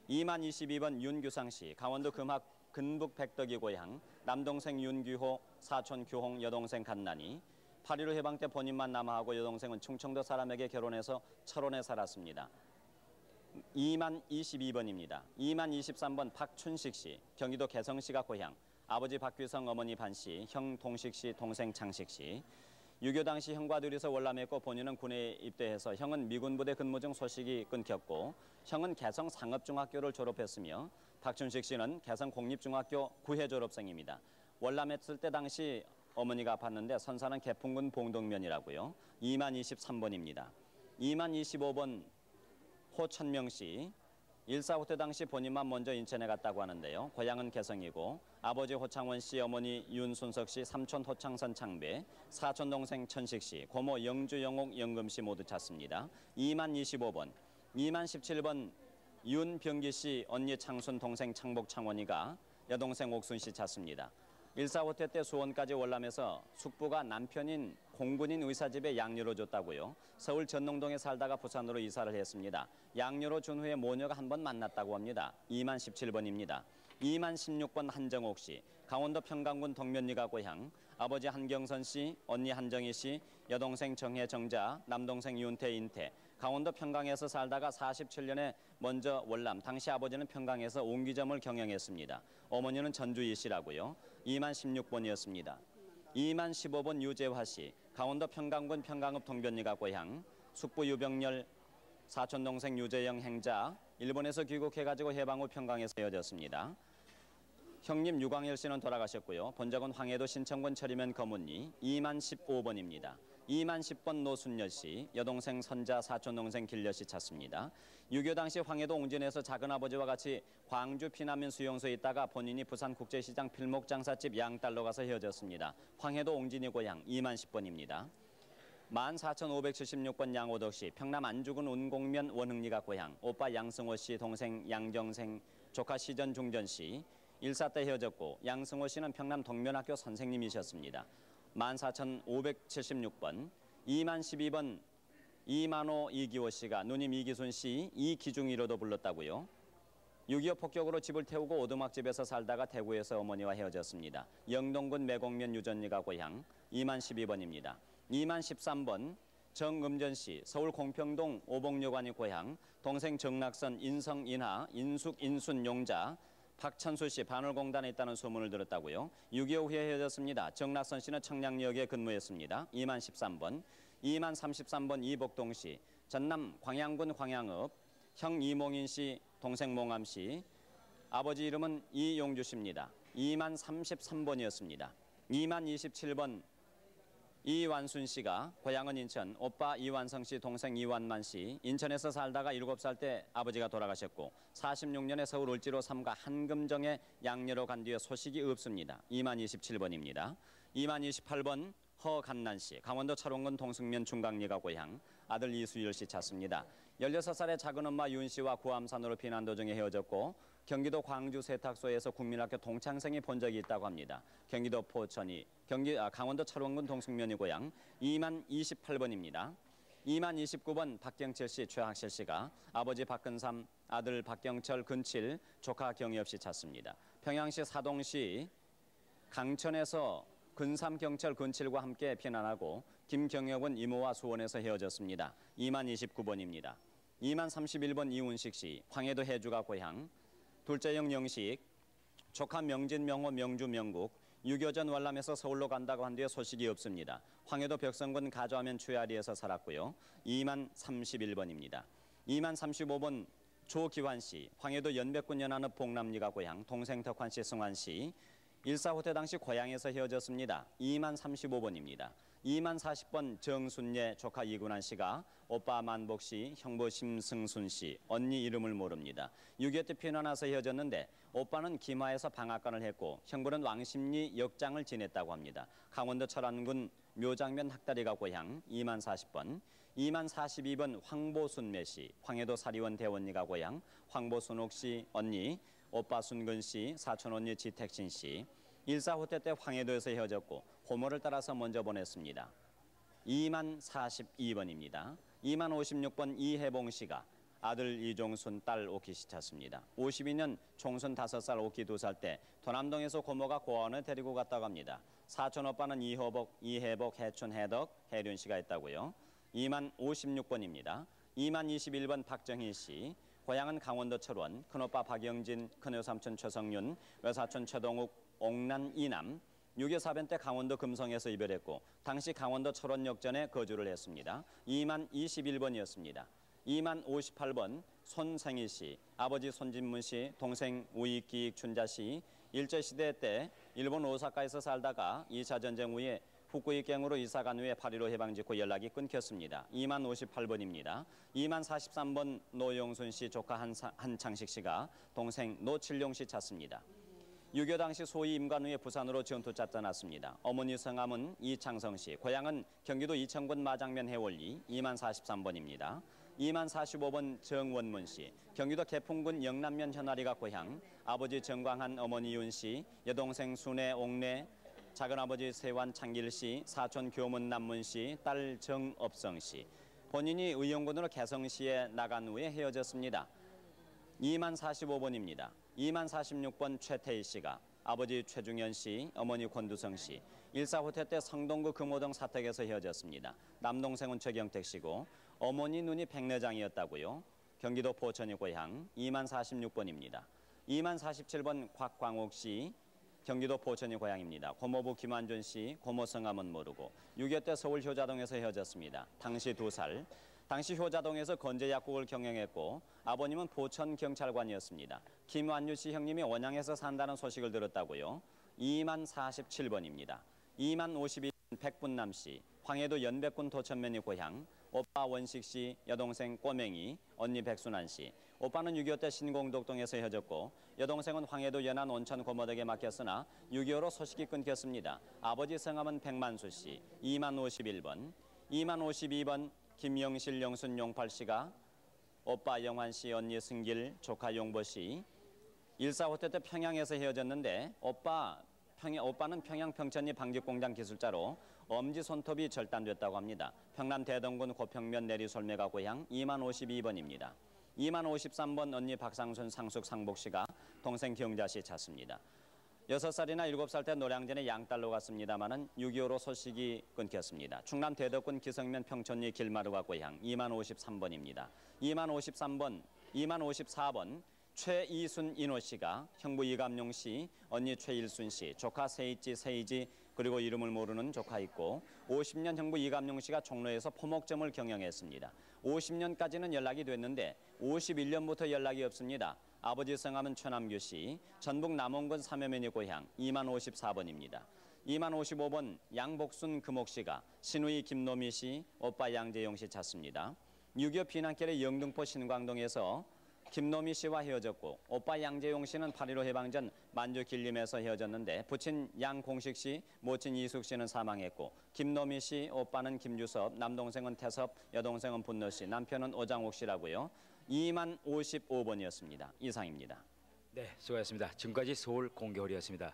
2만 22번 윤규상 씨, 강원도 금학 근북 백덕이 고향, 남동생 윤규호, 사촌 규홍, 여동생 간난이. 8.15 해방 때 본인만 남아하고 여동생은 충청도 사람에게 결혼해서 철원에 살았습니다. 2만 22번입니다. 2만 23번 박춘식 씨, 경기도 개성시가 고향, 아버지 박규성, 어머니 반씨, 형 동식 씨, 동생 창식 씨. 6.25 당시 형과 둘이서 월남했고 본인은 군에 입대해서 형은 미군 부대 근무 중 소식이 끊겼고 형은 개성 상업중학교를 졸업했으며 박춘식 씨는 개성 공립중학교 9회 졸업생입니다. 월남했을 때 당시 어머니가 아팠는데 선사는 개풍군 봉동면이라고요. 2만 23번입니다. 2만 25번 호천명 씨, 일사후퇴 당시 본인만 먼저 인천에 갔다고 하는데요. 고향은 개성이고 아버지 호창원 씨, 어머니 윤순석 씨, 삼촌 호창선 창배, 사촌 동생 천식 씨, 고모 영주 영옥 영금 씨 모두 찾습니다. 2만 25번, 2만 17번 윤병기 씨, 언니 창순, 동생 창복 창원이가 여동생 옥순 씨 찾습니다. 일사후퇴 때 수원까지 월남해서 숙부가 남편인 공군인 의사집에 양료로 줬다고요. 서울 전농동에 살다가 부산으로 이사를 했습니다. 양료로 준 후에 모녀가 한 번 만났다고 합니다. 2만 17번입니다. 2만 16번 한정옥 씨, 강원도 평강군 동면리가 고향, 아버지 한경선 씨, 언니 한정희 씨, 여동생 정혜 정자, 남동생 윤태 인태. 강원도 평강에서 살다가 47년에 먼저 월남, 당시 아버지는 평강에서 옹기점을 경영했습니다. 어머니는 전주희 씨라고요. 2만 16번이었습니다. 2만 15번 유재화 씨, 강원도 평강군 평강읍 동변리가 고향, 숙부 유병렬, 사촌 동생 유재영 행자, 일본에서 귀국해가지고 해방 후 평강에서 헤어졌습니다. 형님 유광열 씨는 돌아가셨고요. 본적은 황해도 신청군 철이면 거문리 2만 15번입니다. 2만 10번 노순여 씨, 여동생 선자 사촌동생 길려 씨 찾습니다. 6.25 당시 황해도 옹진에서 작은아버지와 같이 광주 피난민 수용소에 있다가 본인이 부산국제시장 필목장사집 양딸로 가서 헤어졌습니다. 황해도 옹진이 고향 2만 10번입니다. 14,576번 양오덕 씨, 평남 안주군 운곡면 원흥리가 고향, 오빠 양승호 씨, 동생 양정생, 조카 시전 중전 씨, 일사 때 헤어졌고 양승호 씨는 평남 동면학교 선생님이셨습니다. 14,576번, 2만 12번 이만호 이기호 씨가 누님 이기순 씨, 이기중이로도 불렀다고요. 6.25 폭격으로 집을 태우고 오두막집에서 살다가 대구에서 어머니와 헤어졌습니다. 영동군 매곡면 유전리가 고향 2만 12번입니다. 2만 13번 정음전 씨, 서울 공평동 오복여관이 고향, 동생 정낙선, 인성, 인하, 인숙, 인순, 용자, 박천수 씨 반월공단에 있다는 소문을 들었다고요. 6.25 후에 헤어졌습니다. 정낙선 씨는 청량역에 근무했습니다. 2만 13번. 2만 33번 이복동 씨, 전남 광양군 광양읍, 형 이몽인 씨, 동생 몽암 씨, 아버지 이름은 이용주 씨입니다. 2만 33번이었습니다. 2만 27번 이완순 씨가 고향은 인천, 오빠 이완성 씨, 동생 이완만 씨, 인천에서 살다가 7살 때 아버지가 돌아가셨고 46년에 서울 을지로 3가 한금정에 양녀로 간 뒤에 소식이 없습니다. 2만 27번입니다. 2만 28번 허간난 씨, 강원도 철원군 동승면 중강리가 고향, 아들 이수일 씨 찾습니다. 16살의 작은엄마 윤 씨와 구암산으로 피난 도중에 헤어졌고 경기도 광주 세탁소에서 국민학교 동창생이 본 적이 있다고 합니다. 경기도 포천이, 강원도 철원군 동승면이 고향 2만 28번입니다. 2만 29번 박경철 씨, 최학실 씨가 아버지 박근삼, 아들 박경철, 근칠, 조카 경엽 씨 찾습니다. 평양시 사동시 강천에서 근삼, 경철, 근칠과 함께 피난하고 김경엽은 이모와 수원에서 헤어졌습니다. 2만 29번입니다. 2만 31번 이운식 씨, 황해도 해주가 고향, 둘째 형 영식, 조카 명진, 명호, 명주, 명국, 6.25 전 월남에서 서울로 간다고 한 뒤에 소식이 없습니다. 황해도 벽성군 가조하면 추야리에서 살았고요. 2만 31번입니다. 2만 35번 조기환 씨, 황해도 연백군 연안읍 봉남리가 고향, 동생 덕환 씨, 승환 씨, 1.4 후퇴 당시 고향에서 헤어졌습니다. 2만 35번입니다. 2만 40번 정순예, 조카 이군환 씨가 오빠 만복 씨, 형부 심승순 씨, 언니 이름을 모릅니다. 6.25 때 피난와서 헤어졌는데 오빠는 김하에서 방앗간을 했고 형부는 왕십리 역장을 지냈다고 합니다. 강원도 철안군 묘장면 학다리가 고향 2만 40번. 2만 42번 황보순매 씨, 황해도 사리원 대원리가 고향, 황보순옥 씨, 언니, 오빠 순근 씨, 사촌 언니 지택신 씨. 1.4 후퇴 때 황해도에서 헤어졌고 호모를 따라서 먼저 보냈습니다. 2만 42번입니다. 2만 56번 이혜봉 씨가 아들 이종순, 딸 오키 씨 찾습니다. 52년 총순 5살, 오키 2살 때 도남동에서 고모가 고아원에 데리고 갔다고 합니다. 사촌 오빠는 이호복, 이혜복, 해춘, 해덕, 혜륜 씨가 있다고요. 2만 56번입니다. 2만 21번 박정희 씨, 고향은 강원도 철원, 큰오빠 박영진, 큰여삼촌 최성윤, 외사촌 최동욱, 옥난 이남, 6.25 사변 때 강원도 금성에서 이별했고 당시 강원도 철원역전에 거주를 했습니다. 2만 21번이었습니다. 2만 58번 손생희 씨, 아버지 손진문 씨, 동생 우익기익 춘자 씨, 일제시대 때 일본 오사카에서 살다가 2차 전쟁 후에 후쿠이경으로 이사간 후에 파리로 해방 직후 연락이 끊겼습니다. 2만 58번입니다. 2만 43번 노용순 씨, 조카 한창식 씨가 동생 노칠룡 씨 찾습니다. 6.25 당시 소위 임관 후에 부산으로 전투자 떠났습니다. 어머니 성함은 이창성 씨, 고향은 경기도 이천군 마장면 해월리 2만 43번입니다. 2만 45번 정원문 씨, 경기도 개풍군 영남면 현아리가 고향, 아버지 정광한, 어머니 윤 씨, 여동생 순애, 옥래, 작은아버지 세완 창길 씨, 사촌 교문 남문 씨, 딸 정업성 씨. 본인이 의용군으로 개성시에 나간 후에 헤어졌습니다. 2만 45번입니다. 2만 46번 최태희 씨가 아버지 최중현 씨, 어머니 권두성 씨. 1.4 후퇴 때 성동구 금호동 사택에서 헤어졌습니다. 남동생은 최경택 씨고 어머니 눈이 백내장이었다고요. 경기도 포천이 고향 2만 46번입니다. 2만 47번 곽광옥 씨, 경기도 포천이 고향입니다. 고모부 김한준 씨, 고모 성함은 모르고 6.25 때 서울 효자동에서 헤어졌습니다. 당시 2살. 당시 효자동에서 건재약국을 경영했고 아버님은 포천 경찰관이었습니다. 김완유 씨 형님이 원양에서 산다는 소식을 들었다고요. 2만 47번입니다. 2만 52번 백분남 씨, 황해도 연백군 도천면이 고향, 오빠 원식 씨, 여동생 꼬맹이, 언니 백순환 씨. 오빠는 6.25 때 신공덕동에서 헤어졌고 여동생은 황해도 연안 온천 고모덕에 맡겼으나 6.25로 소식이 끊겼습니다. 아버지 성함은 백만수 씨, 2만 51번, 2만 52번 김영실, 영순, 용팔 씨가 오빠 영환 씨, 언니 승길, 조카 용보 씨. 1.4호 때 평양에서 헤어졌는데 오빠는 평양 평천리 방직공장 기술자로 엄지 손톱이 절단됐다고 합니다. 평남 대동군 고평면 내리솔매가 고향 2만 52번입니다. 2만 53번 언니 박상순, 상숙, 상복 씨가 동생 경자 씨 찾습니다. 6살이나 7살 때 노량진에 양딸로 갔습니다마는 6.25로 소식이 끊겼습니다. 충남 대덕군 기성면 평촌리 길마루가 고향 2만 53번입니다. 2만 54번 최이순 인호 씨가 형부 이감용 씨, 언니 최일순 씨, 조카 세이지 그리고 이름을 모르는 조카 있고 50년 형부 이감용 씨가 종로에서 포목점을 경영했습니다. 50년까지는 연락이 됐는데 51년부터 연락이 없습니다. 아버지 성함은 최남규 씨, 전북 남원군 삼여면이 고향 2만 54번입니다. 2만 55번 양복순 금옥 씨가 신우이 김노미 씨, 오빠 양재용 씨 찾습니다. 6.25 피난길의 영등포 신광동에서 김노미 씨와 헤어졌고 오빠 양재용 씨는 8.15 해방전 만주 길림에서 헤어졌는데 부친 양공식 씨, 모친 이숙 씨는 사망했고 김노미 씨, 오빠는 김주섭, 남동생은 태섭, 여동생은 분노 씨, 남편은 오장옥 씨라고요. 2만 55번이었습니다. 이상입니다. 네, 수고하셨습니다. 지금까지 서울 공개홀이었습니다.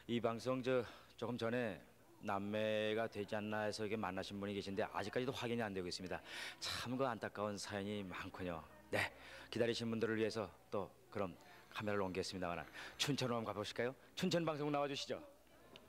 이 방송 조금 전에 남매가 되지 않나 해서 이렇게 만나신 분이 계신데 아직까지도 확인이 안 되고 있습니다. 참 그 안타까운 사연이 많군요. 네, 기다리신 분들을 위해서 또 그럼 카메라를 옮기겠습니다만 춘천으로 한번 가보실까요? 춘천 방송 나와주시죠.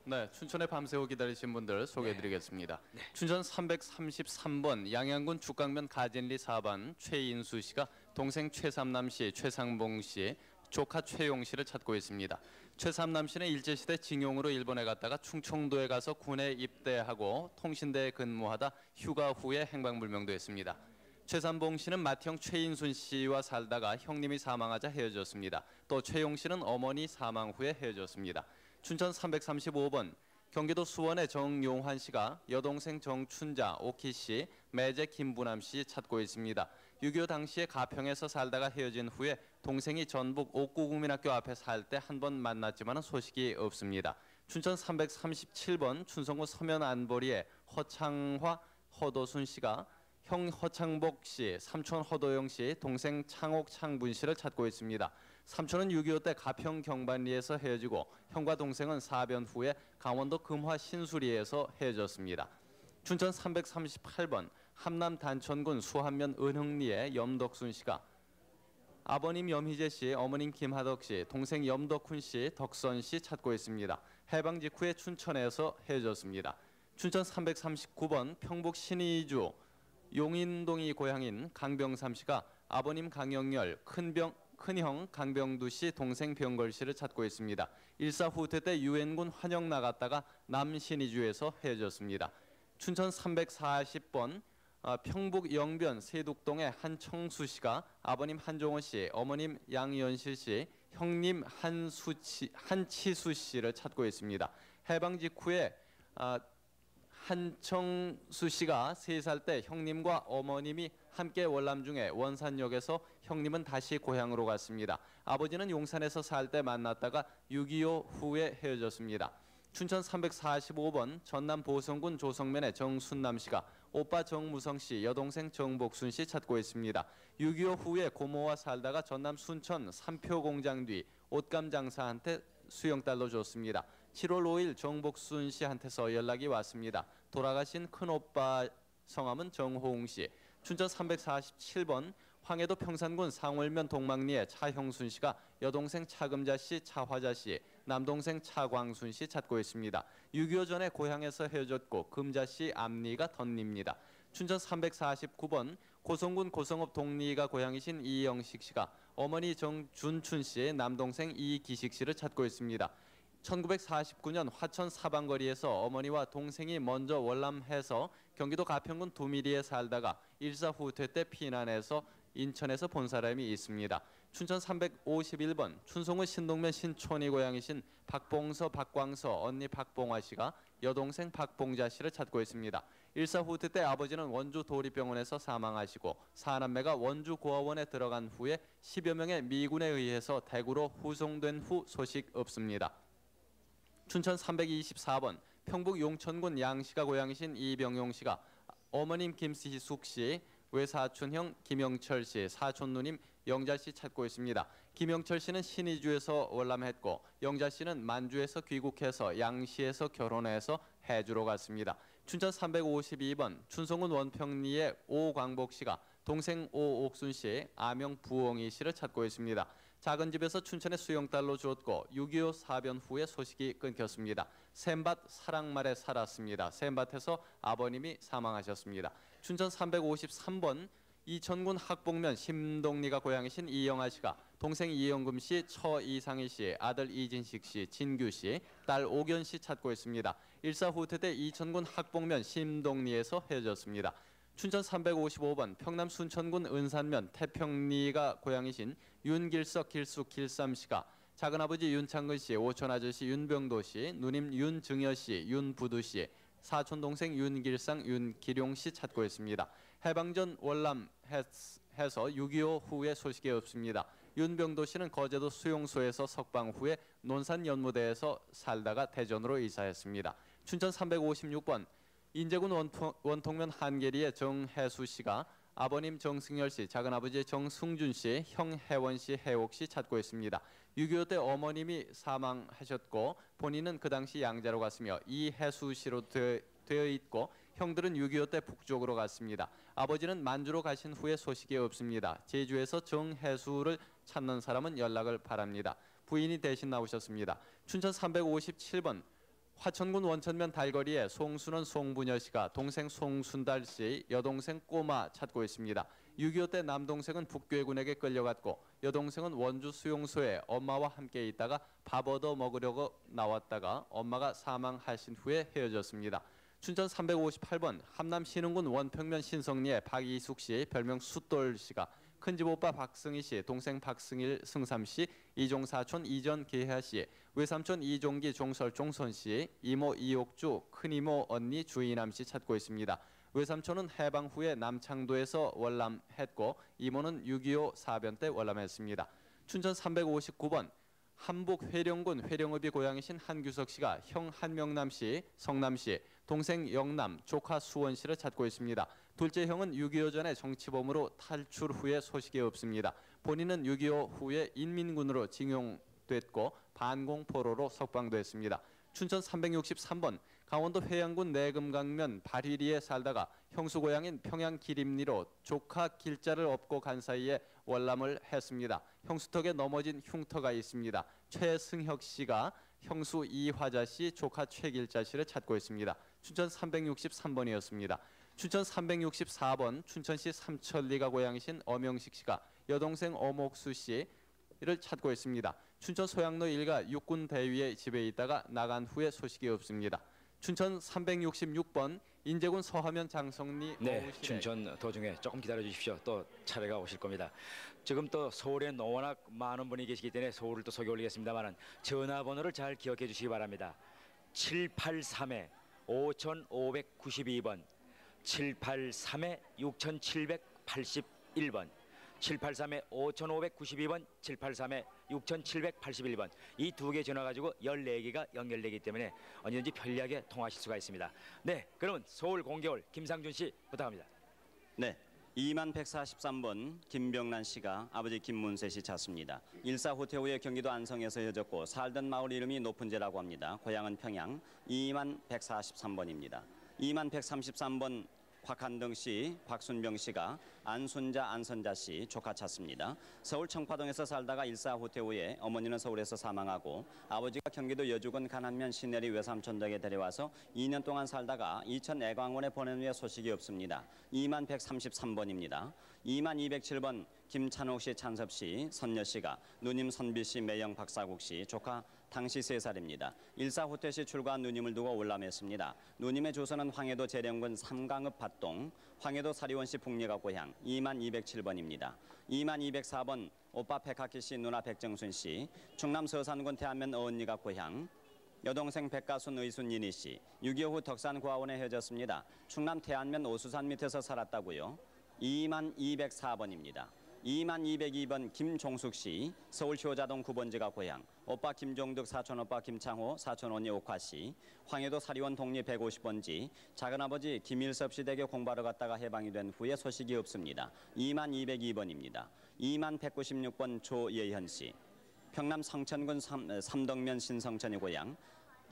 네, 춘천에 밤새워 기다리신 분들 소개해드리겠습니다. 네. 춘천 333번 양양군 죽강면 가진리 4반 최인수 씨가 동생 최삼남 씨, 최상봉 씨, 조카 최용 씨를 찾고 있습니다. 최삼남 씨는 일제시대 징용으로 일본에 갔다가 충청도에 가서 군에 입대하고 통신대에 근무하다 휴가 후에 행방불명됐습니다. 최삼봉 씨는 맏형 최인순 씨와 살다가 형님이 사망하자 헤어졌습니다. 또 최용 씨는 어머니 사망 후에 헤어졌습니다. 춘천 335번 경기도 수원의 정용환 씨가 여동생 정춘자, 오키 씨, 매제 김부남 씨 찾고 있습니다. 6.25 당시에 가평에서 살다가 헤어진 후에 동생이 전북 옥구국민학교 앞에 살 때 한 번 만났지만 소식이 없습니다. 춘천 337번 춘성구 서면 안보리의 허창화, 허도순 씨가 형 허창복 씨, 삼촌 허도영 씨, 동생 창옥 창분 씨를 찾고 있습니다. 삼촌은 6.25 때 가평 경반리에서 헤어지고 형과 동생은 사변 후에 강원도 금화 신수리에서 헤어졌습니다. 춘천 338번 함남 단천군 수한면 은흥리의 염덕순 씨가 아버님 염희재 씨, 어머님 김하덕 씨, 동생 염덕훈 씨, 덕선 씨 찾고 있습니다. 해방 직후에 춘천에서 헤어졌습니다. 춘천 339번 평북 신의주 용인동이 고향인 강병삼 씨가 아버님 강영열, 큰형 강병두 씨, 동생 병걸 씨를 찾고 있습니다. 1.4 후퇴 때 유엔군 환영 나갔다가 남신의주에서 헤어졌습니다. 춘천 340번 평북 영변 세둑동의 한청수 씨가 아버님 한종호 씨, 어머님 양연실 씨, 형님 한치수 씨를 찾고 있습니다. 해방 직후에 한청수 씨가 3살 때 형님과 어머님이 함께 월남 중에 원산역에서 형님은 다시 고향으로 갔습니다. 아버지는 용산에서 살 때 만났다가 6.25 후에 헤어졌습니다. 춘천 345번 전남 보성군 조성면의 정순남 씨가 오빠 정무성 씨, 여동생 정복순 씨 찾고 있습니다. 6.25 후에 고모와 살다가 전남 순천 삼표 공장 뒤 옷감 장사한테 수영딸로 줬습니다. 7월 5일 정복순 씨한테서 연락이 왔습니다. 돌아가신 큰오빠 성함은 정호웅 씨. 춘천 347번 황해도 평산군 상월면 동막리의 차형순 씨가 여동생 차금자 씨, 차화자 씨, 남동생 차광순 씨 찾고 있습니다. 6.25 전에 고향에서 헤어졌고 금자 씨 앞니가 덧니입니다. 춘천 349번 고성군 고성읍 동리가 고향이신 이영식 씨가 어머니 정준춘 씨, 남동생 이기식 씨를 찾고 있습니다. 1949년 화천 사방거리에서 어머니와 동생이 먼저 월남해서 경기도 가평군 두미리에 살다가 1.4 후퇴 때 피난해서 인천에서 본 사람이 있습니다. 춘천 351번 춘송은 신동면 신촌이 고향이신 박봉서, 박광서, 언니 박봉화 씨가 여동생 박봉자 씨를 찾고 있습니다. 일사 후퇴 때 아버지는 원주 도립병원에서 사망하시고 사남매가 원주 고아원에 들어간 후에 10여 명의 미군에 의해서 대구로 후송된 후 소식 없습니다. 춘천 324번 평북 용천군 양씨가 고향이신 이병용 씨가 어머님 김시숙 씨, 외사촌형 김영철 씨, 사촌 누님 영자 씨 찾고 있습니다. 김영철 씨는 신의주에서 월남했고 영자 씨는 만주에서 귀국해서 양시에서 결혼해서 해주로 갔습니다. 춘천 352번 춘성군 원평리의 오광복 씨가 동생 오옥순 씨, 아명 부엉이 씨를 찾고 있습니다. 작은 집에서 춘천에 수영딸로 주었고 6.25 사변 후에 소식이 끊겼습니다. 샘밭 사랑말에 살았습니다. 샘밭에서 아버님이 사망하셨습니다. 춘천 353번 이천군 학봉면 심동리가 고향이신 이영아 씨가 동생 이영금 씨, 처 이상희 씨, 아들 이진식 씨, 진규 씨, 딸 오견 씨 찾고 있습니다. 일사 후퇴 때 이천군 학봉면 심동리에서 헤어졌습니다. 춘천 355번 평남 순천군 은산면 태평리가 고향이신 윤길석, 길숙, 길삼 씨가 작은아버지 윤창근 씨, 오촌아저씨 윤병도 씨, 누님 윤증여 씨, 윤부두 씨, 사촌동생 윤길상, 윤기룡 씨 찾고 있습니다. 해방전 월남해서 6.25 후에 소식이 없습니다. 윤병도 씨는 거제도 수용소에서 석방 후에 논산 연무대에서 살다가 대전으로 이사했습니다. 춘천 356번 인제군 원통면 한계리의 정혜수 씨가 아버님 정승열 씨, 작은아버지 정승준 씨, 형 혜원 씨, 혜옥 씨 찾고 있습니다. 6.25 때 어머님이 사망하셨고 본인은 그 당시 양자로 갔으며 이혜수 씨로 되어 있고 형들은 6.25 때 북쪽으로 갔습니다. 아버지는 만주로 가신 후에 소식이 없습니다. 제주에서 정혜수를 찾는 사람은 연락을 바랍니다. 부인이 대신 나오셨습니다. 춘천 357번 화천군 원천면 달거리에 송순원 송부녀 씨가 동생 송순달 씨, 여동생 꼬마 찾고 있습니다. 6.25 때 남동생은 북괴군에게 끌려갔고 여동생은 원주 수용소에 엄마와 함께 있다가 밥 얻어 먹으려고 나왔다가 엄마가 사망하신 후에 헤어졌습니다. 춘천 358번 함남 신흥군 원평면 신성리의 박이숙 씨, 별명 숫돌 씨가 큰집 오빠 박승희 씨, 동생 박승일, 승삼 씨, 이종 사촌 이전 계하 씨, 외삼촌 이종기, 종설, 종선 씨, 이모 이옥주, 큰이모 언니 주인남 씨 찾고 있습니다. 외삼촌은 해방 후에 남창도에서 월남했고 이모는 6.25 사변 때 월남했습니다. 춘천 359번 함북 회령군 회령읍이 고향이신 한규석 씨가 형 한명남 씨, 성남 씨, 동생 영남, 조카 수원 씨를 찾고 있습니다. 둘째 형은 6.25 전에 정치범으로 탈출 후에 소식이 없습니다. 본인은 6.25 후에 인민군으로 징용됐고 반공포로로 석방됐습니다. 춘천 363번 강원도 회양군 내금강면 발휘리에 살다가 형수 고향인 평양 기림리로 조카 길자를 업고 간 사이에 월남을 했습니다. 형수 턱에 넘어진 흉터가 있습니다. 최승혁 씨가 형수 이화자 씨, 조카 최길자 씨를 찾고 있습니다. 춘천 363번이었습니다. 춘천 364번 춘천시 삼천리가 고향이신 엄영식 씨가 여동생 엄옥수 씨를 찾고 있습니다. 춘천 소양로 일가 육군 대위의 집에 있다가 나간 후에 소식이 없습니다. 춘천 366번 인제군 서하면 장성리 네, 춘천 도중에 조금 기다려 주십시오. 또 차례가 오실 겁니다. 지금 또 서울에 워낙 많은 분이 계시기 때문에 서울을 또 소개 올리겠습니다만은 전화번호를 잘 기억해 주시기 바랍니다. 783-5592번 783-6781번 783-5592번 783-6781번 이 두 개 전화 가지고 14개가 연결되기 때문에 언제든지 편리하게 통화하실 수가 있습니다. 네, 그러면 서울 공개월 김상준 씨 부탁합니다. 네, 2143번 김병란 씨가 아버지 김문세 씨 찾습니다. 일사 후퇴 후에 경기도 안성에서 헤어졌고 살던 마을 이름이 높은제라고 합니다. 고향은 평양. 2143번입니다. 2133번 곽한등 씨, 곽순병 씨가 안순자, 안선자 씨 조카 찾습니다. 서울 청파동에서 살다가 일사 후퇴 후에 어머니는 서울에서 사망하고 아버지가 경기도 여주군 간안면 신내리 외삼촌 댁에 데려와서 2년 동안 살다가 이천 애광원에 보낸 후에 소식이 없습니다. 2133번입니다. 2207번 김찬옥 씨, 찬섭 씨, 선녀 씨가 누님 선비 씨, 매영 박사국 씨 조카 당시 3살입니다. 일사 후퇴 시 출가한 누님을 두고 월남했습니다. 누님의 조선은 황해도 재령군 삼강읍 밭동, 황해도 사리원 씨 북리가 고향 2207번입니다. 2204번 오빠 백학기 씨, 누나 백정순 씨, 충남 서산군 태안면 어언니가 고향, 여동생 백가순 의순 이니 씨 6.25 후 덕산고아원에 헤어졌습니다. 충남 태안면 오수산 밑에서 살았다고요. 2204번입니다. 2202번 김종숙 씨 서울 효자동 9번지가 고향. 오빠 김종득 사촌 오빠 김창호 사촌 언니 옥화 씨. 황해도 사리원 동리 150번지. 작은아버지 김일섭 씨 댁에 공부하러 갔다가 해방이 된 후에 소식이 없습니다. 2202번입니다. 2196번 조예현 씨. 평남 성천군 삼덕면 신성천이 고향.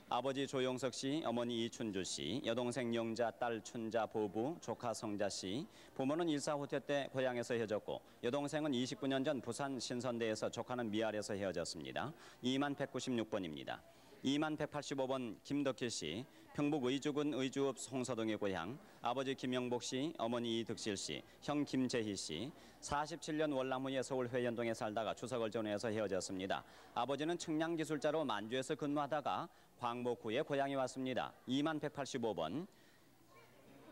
아버지 조용석 씨, 어머니 이춘주 씨, 여동생 영자, 딸 춘자, 보부, 조카 성자 씨. 부모는 일사후퇴 때 고향에서 헤어졌고 여동생은 29년 전 부산 신선대에서, 조카는 미알에서 헤어졌습니다. 2196번입니다. 2185번 김덕희 씨, 평북 의주군 의주읍 송서동의 고향. 아버지 김영복 씨, 어머니 이득실 씨, 형 김재희 씨. 47년 월남후에 서울 회연동에 살다가 추석을 전후해서 헤어졌습니다. 아버지는 측량기술자로 만주에서 근무하다가 광복 후에 고향에 왔습니다. 2185번.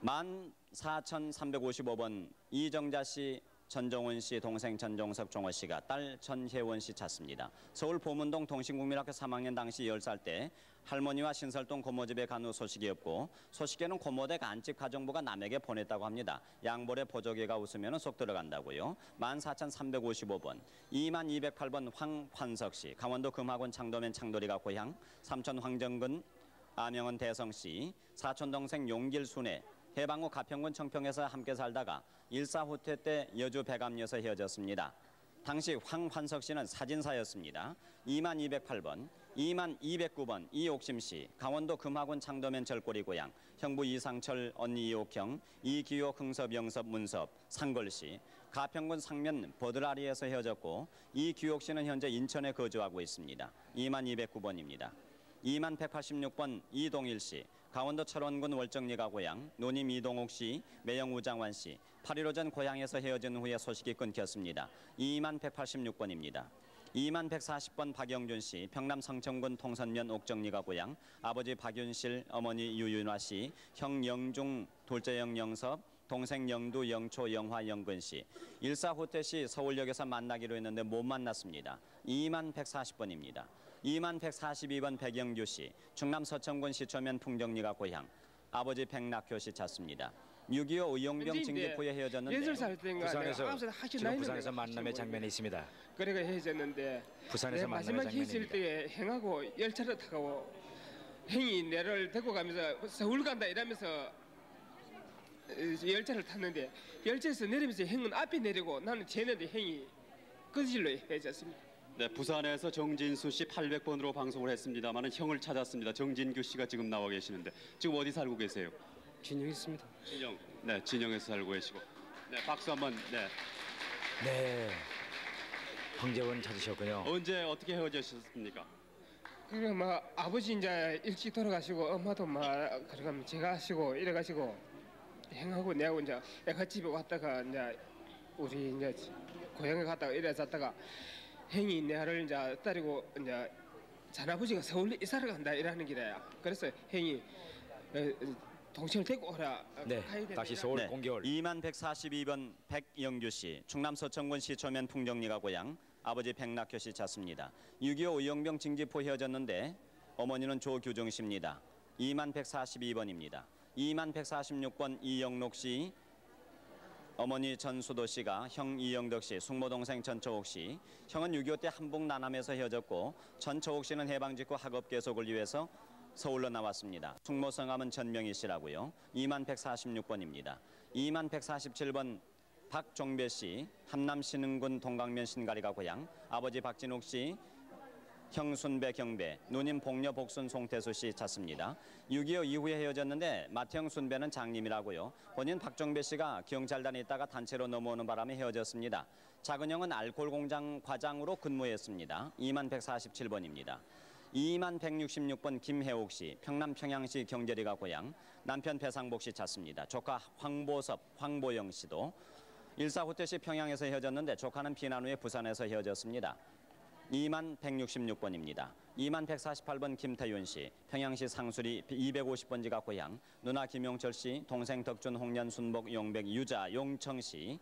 14,355번 이정자 씨, 전종훈 씨, 동생 전종석, 종호 씨가 딸 전혜원 씨 찾습니다. 서울 보문동 동신국민학교 3학년 당시 10살 때 할머니와 신설동 고모 집에 간 후 소식이 없고, 소식에는 고모댁 안집 가정부가 남에게 보냈다고 합니다. 양볼에 보조개가 웃으면 속 들어간다고요. 14,355번. 2208번 황환석 씨, 강원도 금화군 창도면 창돌이가 고향. 삼촌 황정근, 아명은 대성 씨, 사촌 동생 용길순애. 해방 후 가평군 청평에서 함께 살다가 일사후퇴 때 여주 백암리에서 헤어졌습니다. 당시 황환석 씨는 사진사였습니다. 2208번, 2209번 이옥심 씨, 강원도 금화군 창도면 절꼬리 고향. 형부 이상철, 언니 이옥형, 이기호, 흥섭, 영섭, 문섭, 상걸 씨. 가평군 상면 버드라리에서 헤어졌고, 이규옥 씨는 현재 인천에 거주하고 있습니다. 2209번입니다. 2186번 이동일 씨, 강원도 철원군 월정리가 고향. 노님 이동욱 씨, 매형 우장환 씨. 8.15 전 고향에서 헤어진 후에 소식이 끊겼습니다. 2186번입니다. 2140번 박영준 씨, 평남 성천군 통선면 옥정리가 고향. 아버지 박윤실, 어머니 유윤화 씨, 형 영중, 둘째 형 영섭, 동생 영두, 영초, 영화, 영근 씨. 일사후퇴 시 서울역에서 만나기로 했는데 못 만났습니다. 2140번입니다. 2142번 백영규 씨, 충남 서천군 시초면 풍정리가 고향. 아버지 백낙효 씨 찾습니다. 6.25 의용병 징집 후에 헤어졌는데 지금 부산에서 만남의 장면이 있습니다. 그래가 헤어졌는데 부산에서 마지막 만남의 헤어질 장면입니다. 때 행하고 열차를 타고 행이 내를 데리고 가면서 서울 간다 이러면서 열차를 탔는데, 열차에서 내리면서 행은 앞에 내리고 나는 쟤네들 행이 그 길로 헤어졌습니다. 네, 부산에서 정진수 씨 800번으로 방송을 했습니다만 형을 찾았습니다. 정진규 씨가 지금 나와 계시는데 지금 어디 살고 계세요? 진영에 있습니다. 진영. 네, 진영에서 살고 계시고. 네, 박수 한번. 네. 네, 형제분 찾으셨군요. 언제 어떻게 헤어지셨습니까? 그래 아버지 이제 일찍 돌아가시고 엄마도 그러면 제가 하시고 이래 가시고 행하고 내하고 이제 애가 집에 왔다가 이제 우리 이제 고향에 갔다가 이래 잤다가 행이 내를 이제 따리고 이제 잔아버지가 서울로 이사를 간다 이러는 길이야. 그래서 행이 동생을 데리고 오라. 네, 다시 서울 네, 공개월. 2142번 백영규 씨, 충남 서천군 시초면 풍정리가 고향. 아버지 백낙효 씨 찾습니다. 6.25 의용병 징집 후 헤어졌는데 어머니는 조규정 씨입니다. 2142번입니다. 2146번 이영록 씨, 어머니 전수도 씨가 형 이영덕 씨, 숙모 동생 전초옥 씨. 형은 6.25 때 한복 난함에서 헤어졌고, 전초옥 씨는 해방 직후 학업 계속을 위해서 서울로 나왔습니다. 숙모 성함은 전명희 씨라고요. 2146번입니다. 2147번 박종배 씨, 함남 신흥군 동강면 신가리가 고향. 아버지 박진욱 씨, 형 순배 경배, 누님 복녀 복순 송태수 씨 찾습니다. 6.25 이후에 헤어졌는데 맏형 순배는 장님이라고요. 본인 박종배 씨가 경찰단에 있다가 단체로 넘어오는 바람에 헤어졌습니다. 작은 형은 알코올 공장 과장으로 근무했습니다. 2147번입니다. 2166번 김혜옥 씨, 평남 평양시 경제리가 고향. 남편 배상복 씨 찾습니다. 조카 황보섭, 황보영 씨도 일사후퇴 시 평양에서 헤어졌는데 조카는 피난 후에 부산에서 헤어졌습니다. 2166번입니다. 2148번 김태윤 씨, 평양시 상수리 250번지가 고향. 누나 김용철 씨, 동생 덕준, 홍련, 순복, 용백, 유자, 용청 씨.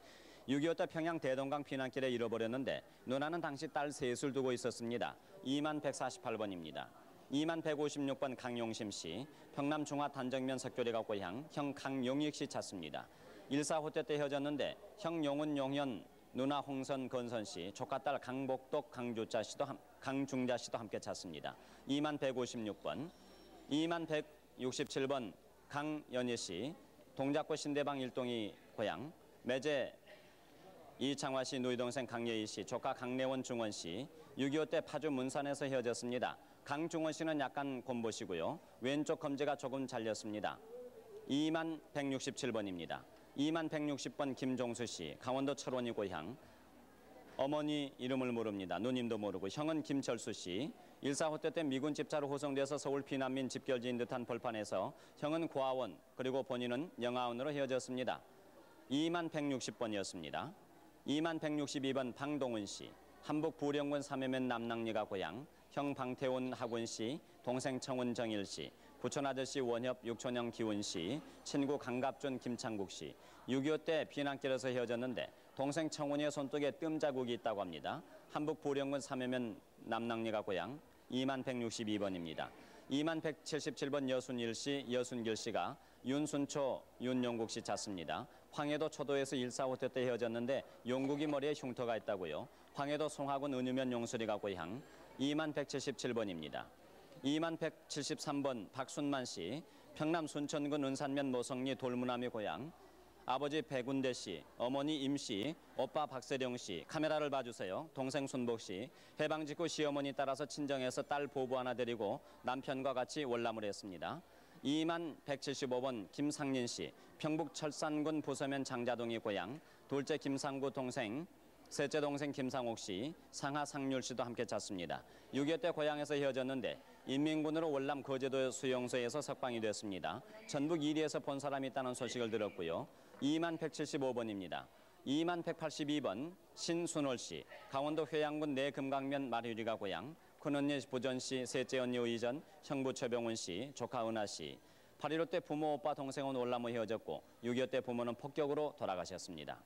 6.25 때 평양 대동강 피난길에 잃어버렸는데 누나는 당시 딸 셋을 두고 있었습니다. 2148번입니다. 2만 156번 강용심 씨, 평남 중화 단정면 석교리가 고향 형 강용익 씨 찾습니다. 1사 후퇴 때 헤어졌는데 형 용은 용현, 누나 홍선 건선 씨, 조카딸 강복덕 강중자 씨도 함께 찾습니다. 2만 156번, 2만 167번 강연희 씨, 동작구 신대방 일동이 고향, 매제 이창화 씨 누이 동생 강예희 씨, 조카 강래원 중원 씨, 6.25 때 파주 문산에서 헤어졌습니다. 강중원 씨는 약간 곰보시고요. 왼쪽 검지가 조금 잘렸습니다. 2만 167번입니다. 2만 160번 김종수 씨, 강원도 철원이 고향. 어머니 이름을 모릅니다. 누님도 모르고. 형은 김철수 씨. 1.4 후퇴 때 미군 집차로 호송돼서 서울 피난민 집결지인 듯한 벌판에서 형은 고아원 그리고 본인은 영아원으로 헤어졌습니다. 2만 160번이었습니다. 2만 162번 방동은 씨. 한북 부령군 삼해면 남낭리가 고향. 형 방태훈 하군 씨, 동생 청운 정일 씨, 구촌 아저씨 원협 육촌형 기훈 씨, 친구 강갑준 김창국 씨. 6.25 때 비난길에서 헤어졌는데 동생 청운이의 손톱에 뜸 자국이 있다고 합니다. 한북 부령군 삼해면 남낭리가 고향. 2만 162번입니다. 2만 177번 여순일 씨, 여순길 씨가 윤순초, 윤용국 씨 찾습니다. 황해도 초도에서 1.4 후퇴 때 헤어졌는데 용국이 머리에 흉터가 있다고요. 황해도 송하군 은유면 용설이가 고향. 2만 177번입니다. 2만 173번 박순만 씨, 평남 순천군 은산면 모성리 돌무남이 고향. 아버지 백운대 씨, 어머니 임 씨, 오빠 박세령 씨, 카메라를 봐주세요. 동생 순복 씨, 해방 직후 시어머니 따라서 친정에서 딸 보부 하나 데리고 남편과 같이 월남을 했습니다. 2만 175번 김상린 씨, 평북 철산군 부서면 장자동이 고향. 둘째 김상구 동생, 셋째 동생 김상옥 씨, 상하 상률 씨도 함께 찾습니다. 6.25 때 고향에서 헤어졌는데 인민군으로 월남 거제도 수용소에서 석방이 됐습니다. 전북 이리에서 본 사람이 있다는 소식을 들었고요. 2만 175번입니다. 2만 182번 신순월 씨, 강원도 회양군 내금강면 말휴리가 고향. 큰언니 부전 씨, 셋째 언니 의전, 형부 최병훈 씨, 조카 은하 씨. 8.15 때 부모, 오빠, 동생은 월남으로 헤어졌고 6.25 때 부모는 폭격으로 돌아가셨습니다.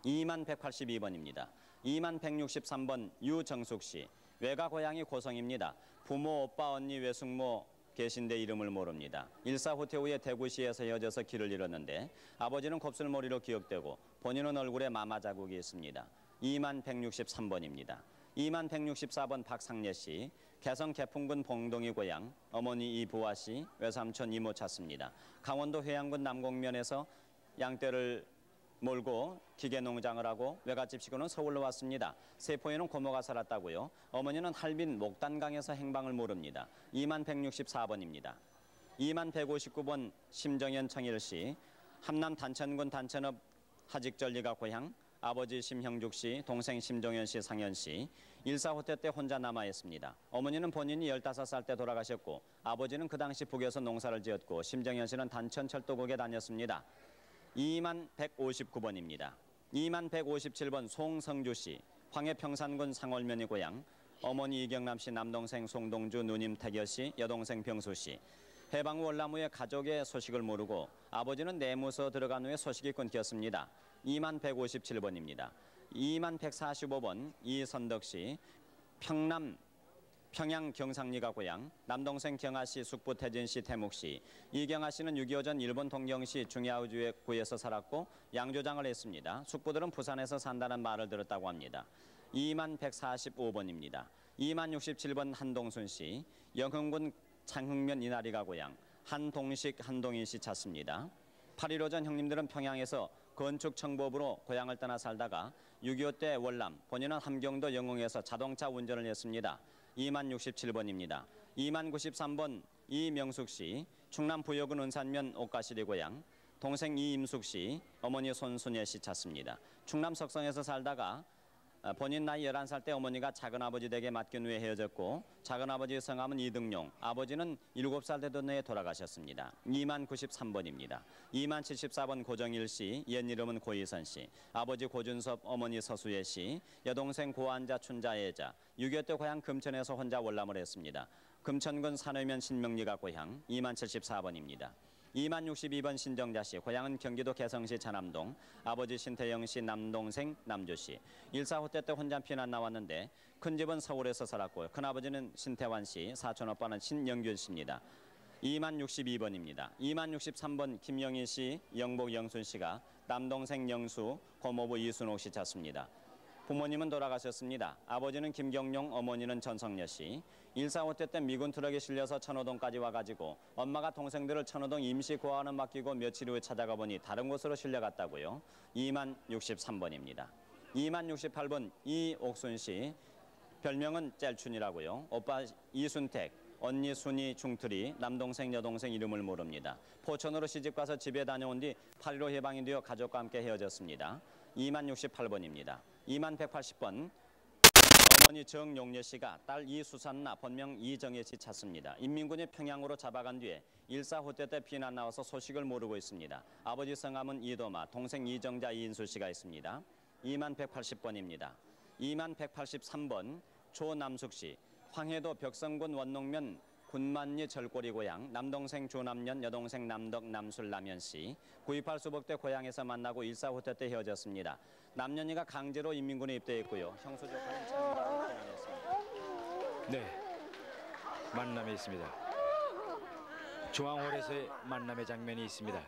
2만 182번입니다. 2만 163번 유정숙 씨, 외가 고향이 고성입니다. 부모, 오빠, 언니, 외숙모 계신데 이름을 모릅니다. 1.4 후퇴 후에 대구시에서 헤어져서 길을 잃었는데 아버지는 곱슬머리로 기억되고 본인은 얼굴에 마마 자국이 있습니다. 2만 163번입니다. 2만 164번 박상례 씨, 개성 개풍군 봉동이 고향. 어머니 이부화 씨, 외삼촌 이모 찾습니다. 강원도 회양군 남곡면에서 양떼를 몰고 기계농장을 하고 외갓집 식구는 서울로 왔습니다. 세포에는 고모가 살았다고요. 어머니는 할빈 목단강에서 행방을 모릅니다. 2만 164번입니다. 2만 159번 심정현 청일 씨, 함남 단천군 단천읍 하직절리가 고향. 아버지 심형죽 씨, 동생 심정현 씨, 상현 씨. 1.4 후퇴 때 혼자 남아 있습니다. 어머니는 본인이 15살 때 돌아가셨고 아버지는 그 당시 북에서 농사를 지었고 심정현 씨는 단천철도국에 다녔습니다. 2만 159번입니다. 2만 157번 송성주 씨, 황해평산군 상월면이 고향. 어머니 이경남 씨, 남동생 송동주, 누님 태겨 씨, 여동생 병수 씨. 해방 후 월남 후에 가족의 소식을 모르고 아버지는 내무서 들어간 후에 소식이 끊겼습니다. 2만 157번입니다. 2만 145번 이선덕 씨, 평양 경상리가 고향. 남동생 경아 씨, 숙부 태진 씨, 태묵 씨. 이경아 씨는 6.25 전 일본 동경시 중야우주구에서 살았고 양조장을 했습니다. 숙부들은 부산에서 산다는 말을 들었다고 합니다. 2만 145번입니다. 2만 67번 한동순 씨, 영흥군 창흥면 이나리가 고향. 한동식, 한동인 씨 찾습니다. 8.15 전 형님들은 평양에서 건축청법으로 고향을 떠나 살다가 6.25 때 월남, 본인은 함경도 영흥에서 자동차 운전을 했습니다. 2만 67번입니다. 2만 93번 이명숙 씨, 충남 부여군 은산면 옥가시리 고향. 동생 이임숙 씨, 어머니 손순예 씨 찾습니다. 충남 석성에서 살다가 본인 나이 11살 때 어머니가 작은아버지 댁에 맡긴 후에 헤어졌고 작은아버지의 성함은 이등용, 아버지는 7살 되던 해에 돌아가셨습니다. 2만 93번입니다. 2만 74번 고정일 씨, 옛 이름은 고희선 씨, 아버지 고준섭, 어머니 서수예 씨, 여동생 고한자, 춘자예자. 6.25 때 고향 금천에서 혼자 월남을 했습니다. 금천군 산회면 신명리가 고향. 2만 74번입니다. 2만 62번 신정자 씨, 고향은 경기도 개성시 자남동, 아버지 신태영 씨, 남동생 남주 씨. 1사 후퇴 때 혼자 피난 나왔는데 큰 집은 서울에서 살았고 큰아버지는 신태환 씨, 사촌 오빠는 신영균 씨입니다. 2만 62번입니다. 2만 63번 김영희 씨, 영복 영순 씨가 남동생 영수, 고모부 이순옥 씨 찾습니다. 부모님은 돌아가셨습니다. 아버지는 김경용, 어머니는 전성여 씨. 1사 후퇴 때 미군 트럭에 실려서 천호동까지 와가지고 엄마가 동생들을 천호동 임시 고아원에 맡기고 며칠 후에 찾아가 보니 다른 곳으로 실려갔다고요. 2만 63번입니다. 2만 68번 이옥순 씨, 별명은 짤춘이라고요. 오빠 이순택, 언니 순이 중틀이, 남동생 여동생 이름을 모릅니다. 포천으로 시집가서 집에 다녀온 뒤 8.15 해방이 되어 가족과 함께 헤어졌습니다. 2만 68번입니다. 2만 180번 어머니 정용례 씨가 딸 이수산나 본명 이정혜 씨 찾습니다. 인민군이 평양으로 잡아간 뒤에 1사 후퇴 때 피난 나와서 소식을 모르고 있습니다. 아버지 성함은 이도마, 동생 이정자 이인수 씨가 있습니다. 2만 180번입니다. 2만 183번 조남숙 씨, 황해도 벽성군 원농면 군만리 절꼬리 고향, 남동생 조남년, 여동생 남덕, 남술, 남현 씨. 9.28 수복 때 고향에서 만나고 1사 후퇴 때 헤어졌습니다. 남년이가 강제로 인민군에 입대했고요. 형수 조카는 참가로 결혼했습니다. 네, 만남이 있습니다. 중앙홀에서의 만남의 장면이 있습니다.